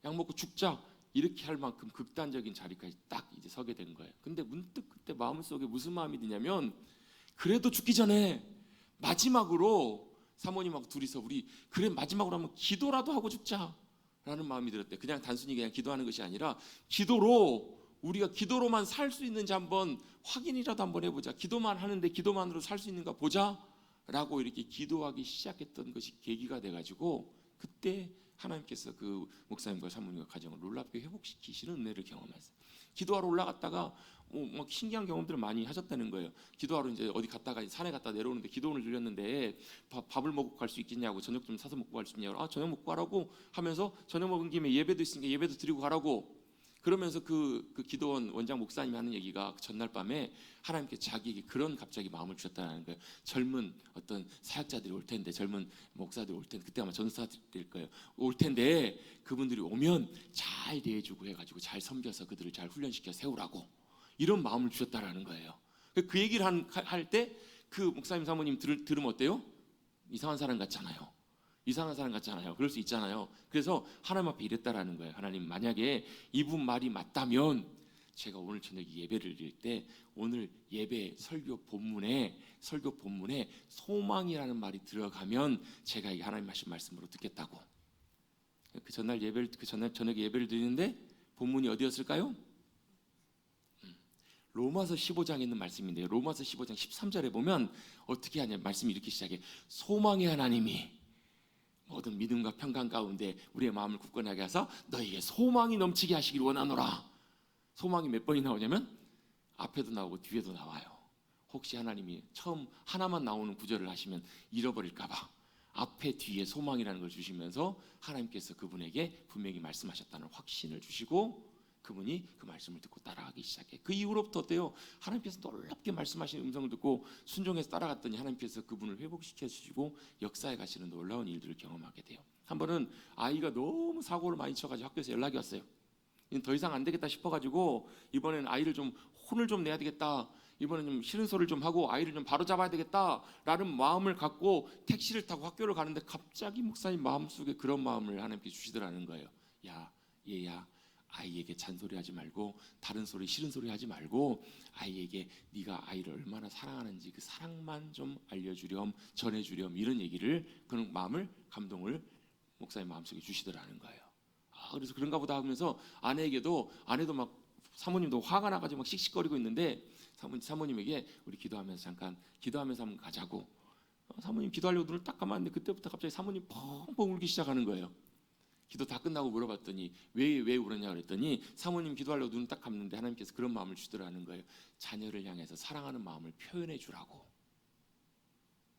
약 먹고 죽자, 이렇게 할 만큼 극단적인 자리까지 딱 이제 서게 된 거예요. 근데 문득 그때 마음속에 무슨 마음이 드냐면 그래도 죽기 전에 마지막으로 사모님하고 둘이서 우리 그래 마지막으로 한번 기도라도 하고 죽자라는 마음이 들었대. 그냥 단순히 그냥 기도하는 것이 아니라 기도로 우리가 기도로만 살 수 있는지 한번 확인이라도 한번 해보자. 기도만 하는데 기도만으로 살 수 있는가 보자라고 이렇게 기도하기 시작했던 것이 계기가 돼가지고 그때 하나님께서 그 목사님과 사모님과 가정을 놀랍게 회복시키시는 은혜를 경험했어요. 기도하러 올라갔다가 뭐 신기한 경험들을 많이 하셨다는 거예요. 기도하러 이제 어디 갔다가 산에 갔다 내려오는데 기도원을 들렸는데 밥을 먹고 갈 수 있겠냐고, 저녁 좀 사서 먹고 갈 수 있냐고, 저녁 먹고 가라고 하면서 저녁 먹은 김에 예배도 있으니까 예배도 드리고 가라고. 그러면서 그 기도원 원장 목사님이 하는 얘기가 전날 밤에 하나님께 자기에게 그런 갑자기 마음을 주셨다는 거예요. 젊은 어떤 사역자들이 올 텐데, 젊은 목사들이 올 텐데, 그때 아마 전사들일 거예요. 올 텐데 그분들이 오면 잘 대해주고 해가지고 잘 섬겨서 그들을 잘 훈련시켜 세우라고 이런 마음을 주셨다라는 거예요. 그 얘기를 할 때 그 목사님 사모님 들으면 어때요? 이상한 사람 같잖아요. 이상한 사람 같잖아요. 그럴 수 있잖아요. 그래서 하나님 앞에 이랬다라는 거예요. 하나님, 만약에 이분 말이 맞다면 제가 오늘 저녁 예배를 드릴 때 오늘 예배 설교 본문에 소망이라는 말이 들어가면 제가 이 하나님 하신 말씀으로 듣겠다고. 그 전날 저녁 예배를 드리는데 본문이 어디였을까요? 로마서 15장에 있는 말씀인데요. 로마서 15장 13절에 보면 어떻게 하냐, 말씀이 이렇게 시작해. 소망의 하나님이 모든 믿음과 평강 가운데 우리의 마음을 굳건하게 하사 너희에게 소망이 넘치게 하시길 원하노라. 소망이 몇 번이 나오냐면 앞에도 나오고 뒤에도 나와요. 혹시 하나님이 처음 하나만 나오는 구절을 하시면 잃어버릴까 봐 앞에 뒤에 소망이라는 걸 주시면서 하나님께서 그분에게 분명히 말씀하셨다는 확신을 주시고 그분이 그 말씀을 듣고 따라가기 시작해. 그 이후로부터 어때요? 하나님께서 놀랍게 말씀하시는 음성을 듣고 순종해서 따라갔더니 하나님께서 그분을 회복시켜 주시고 역사에 가시는 놀라운 일들을 경험하게 돼요. 한 번은 아이가 너무 사고를 많이 쳐가지고 학교에서 연락이 왔어요. 더 이상 안 되겠다 싶어가지고 이번에는 아이를 좀 혼을 좀 내야 되겠다, 이번엔 좀 싫은 소리를 좀 하고 아이를 좀 바로 잡아야 되겠다라는 마음을 갖고 택시를 타고 학교를 가는데 갑자기 목사님 마음속에 그런 마음을 하나님께 주시더라는 거예요. 야, 얘야, 아이에게 잔소리하지 말고 다른 소리 싫은 소리 하지 말고 아이에게 네가 아이를 얼마나 사랑하는지 그 사랑만 좀 알려주렴 전해주렴 이런 얘기를 그런 마음을 감동을 목사님 마음속에 주시더라는 거예요. 그래서 그런가 보다 하면서 아내도 막 사모님도 화가 나가지고 막 씩씩거리고 있는데 사모님에게 우리 기도하면서 잠깐 기도하면서 한번 가자고 사모님 기도하려고 눈을 딱 감았는데 그때부터 갑자기 사모님 펑펑 울기 시작하는 거예요. 기도 다 끝나고 물어봤더니 왜 울었냐 그랬더니 사모님 기도하려고 눈을 딱 감는데 하나님께서 그런 마음을 주더라는 거예요. 자녀를 향해서 사랑하는 마음을 표현해 주라고.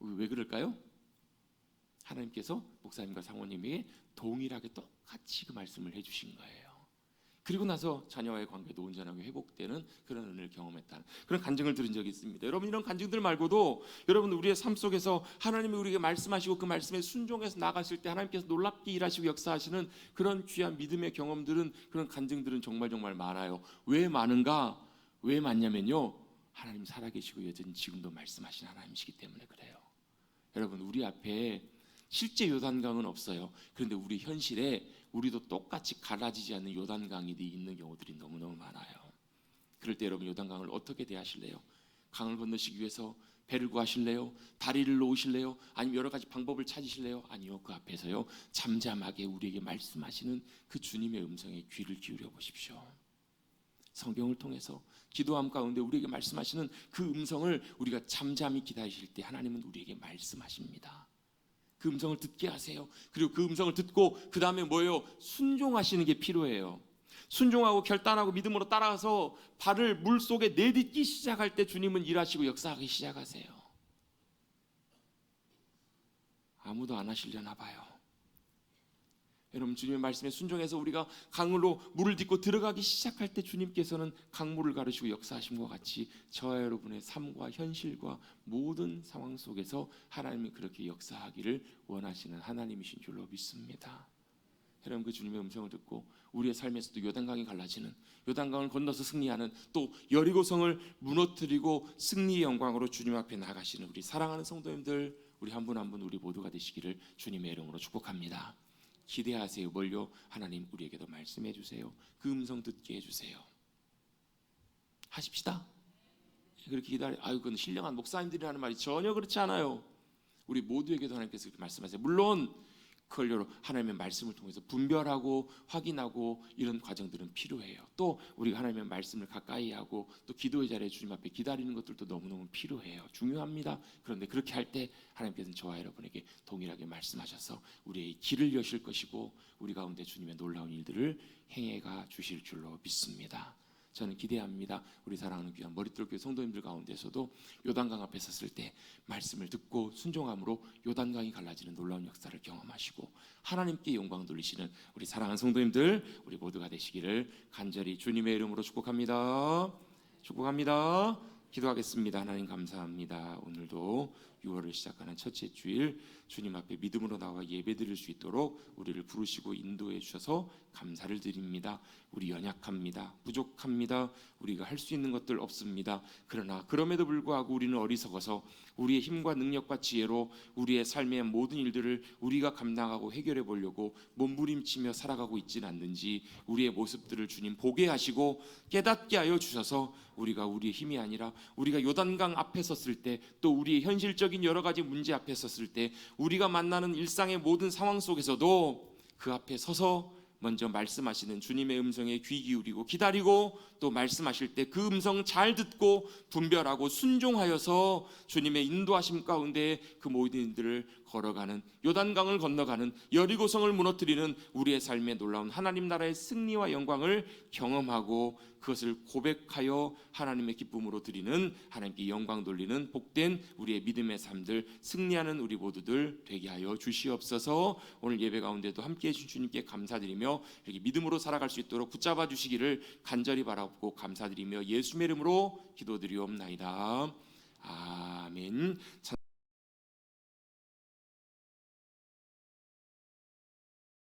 왜 그럴까요? 하나님께서 목사님과 사모님에게 동일하게 똑같이 그 말씀을 해주신 거예요. 그리고 나서 자녀와의 관계도 온전하게 회복되는 그런 은혜를 경험했다는 그런 간증을 들은 적이 있습니다. 여러분 이런 간증들 말고도 여러분 우리의 삶 속에서 하나님이 우리에게 말씀하시고 그 말씀에 순종해서 나가실 때 하나님께서 놀랍게 일하시고 역사하시는 그런 귀한 믿음의 경험들은 그런 간증들은 정말 많아요. 왜 많은가? 왜 많냐면요. 하나님 살아계시고 여전히 지금도 말씀하시는 하나님이시기 때문에 그래요. 여러분 우리 앞에 실제 요단강은 없어요. 그런데 우리 현실에 우리도 똑같이 갈라지지 않는 요단강이 있는 경우들이 너무너무 많아요. 그럴 때 여러분 요단강을 어떻게 대하실래요? 강을 건너시기 위해서 배를 구하실래요? 다리를 놓으실래요? 아니면 여러 가지 방법을 찾으실래요? 아니요. 그 앞에서요 잠잠하게 우리에게 말씀하시는 그 주님의 음성에 귀를 기울여 보십시오. 성경을 통해서 기도함 가운데 우리에게 말씀하시는 그 음성을 우리가 잠잠히 기다리실 때 하나님은 우리에게 말씀하십니다. 그 음성을 듣게 하세요. 그리고 그 음성을 듣고 그 다음에 뭐예요? 순종하시는 게 필요해요. 순종하고 결단하고 믿음으로 따라가서 발을 물속에 내딛기 시작할 때 주님은 일하시고 역사하기 시작하세요. 아무도 안 하시려나 봐요. 여러분 주님의 말씀에 순종해서 우리가 강으로 물을 딛고 들어가기 시작할 때 주님께서는 강물을 가르시고 역사하신 것 같이 저와 여러분의 삶과 현실과 모든 상황 속에서 하나님이 그렇게 역사하기를 원하시는 하나님이신 줄로 믿습니다. 여러분 그 주님의 음성을 듣고 우리의 삶에서도 요단강이 갈라지는 요단강을 건너서 승리하는 또 여리고성을 무너뜨리고 승리의 영광으로 주님 앞에 나가시는 우리 사랑하는 성도님들 우리 한 분 한 분 우리 모두가 되시기를 주님의 이름으로 축복합니다. 기대하세요. 뭘요? 하나님 우리에게도 말씀해 주세요. 그 음성 듣게 해주세요. 하십시다. 그렇게 그건 신령한 목사님들이 하는 말이 전혀 그렇지 않아요. 우리 모두에게도 하나님께서 그렇게 말씀하세요. 물론 그걸로 하나님의 말씀을 통해서 분별하고 확인하고 이런 과정들은 필요해요. 또 우리가 하나님의 말씀을 가까이 하고 또 기도의 자리에 주님 앞에 기다리는 것들도 너무너무 필요해요. 중요합니다. 그런데 그렇게 할 때 하나님께서는 저와 여러분에게 동일하게 말씀하셔서 우리의 길을 여실 것이고 우리 가운데 주님의 놀라운 일들을 행해가 주실 줄로 믿습니다. 저는 기대합니다. 우리 사랑하는 귀한 머릿돌교회 성도님들 가운데서도 요단강 앞에 섰을 때 말씀을 듣고 순종함으로 요단강이 갈라지는 놀라운 역사를 경험하시고 하나님께 영광 돌리시는 우리 사랑하는 성도님들 우리 모두가 되시기를 간절히 주님의 이름으로 축복합니다. 축복합니다. 기도하겠습니다. 하나님 감사합니다. 오늘도 6월을 시작하는 첫째 주일 주님 앞에 믿음으로 나와 예배드릴 수 있도록 우리를 부르시고 인도해 주셔서 감사를 드립니다. 우리 연약합니다. 부족합니다. 우리가 할 수 있는 것들 없습니다. 그러나 그럼에도 불구하고 우리는 어리석어서 우리의 힘과 능력과 지혜로 우리의 삶의 모든 일들을 우리가 감당하고 해결해 보려고 몸부림치며 살아가고 있지는 않는지 우리의 모습들을 주님 보게 하시고 깨닫게 하여 주셔서 우리가 우리의 힘이 아니라 우리가 요단강 앞에 섰을 때 또 우리의 현실적인 여러 가지 문제 앞에 섰을 때 우리가 만나는 일상의 모든 상황 속에서도 그 앞에 서서 먼저 말씀하시는 주님의 음성에 귀 기울이고 기다리고 또 말씀하실 때 그 음성 잘 듣고 분별하고 순종하여서 주님의 인도하심 가운데 그 모든 일들을 걸어가는 요단강을 건너가는 여리고성을 무너뜨리는 우리의 삶의 놀라운 하나님 나라의 승리와 영광을 경험하고 그것을 고백하여 하나님의 기쁨으로 드리는 하나님께 영광 돌리는 복된 우리의 믿음의 삶들 승리하는 우리 모두들 되게 하여 주시옵소서. 오늘 예배 가운데도 함께해 주신 주님께 감사드리며 이렇게 믿음으로 살아갈 수 있도록 붙잡아 주시기를 간절히 바라고 감사드리며 예수의 이름으로 기도드리옵나이다. 아멘.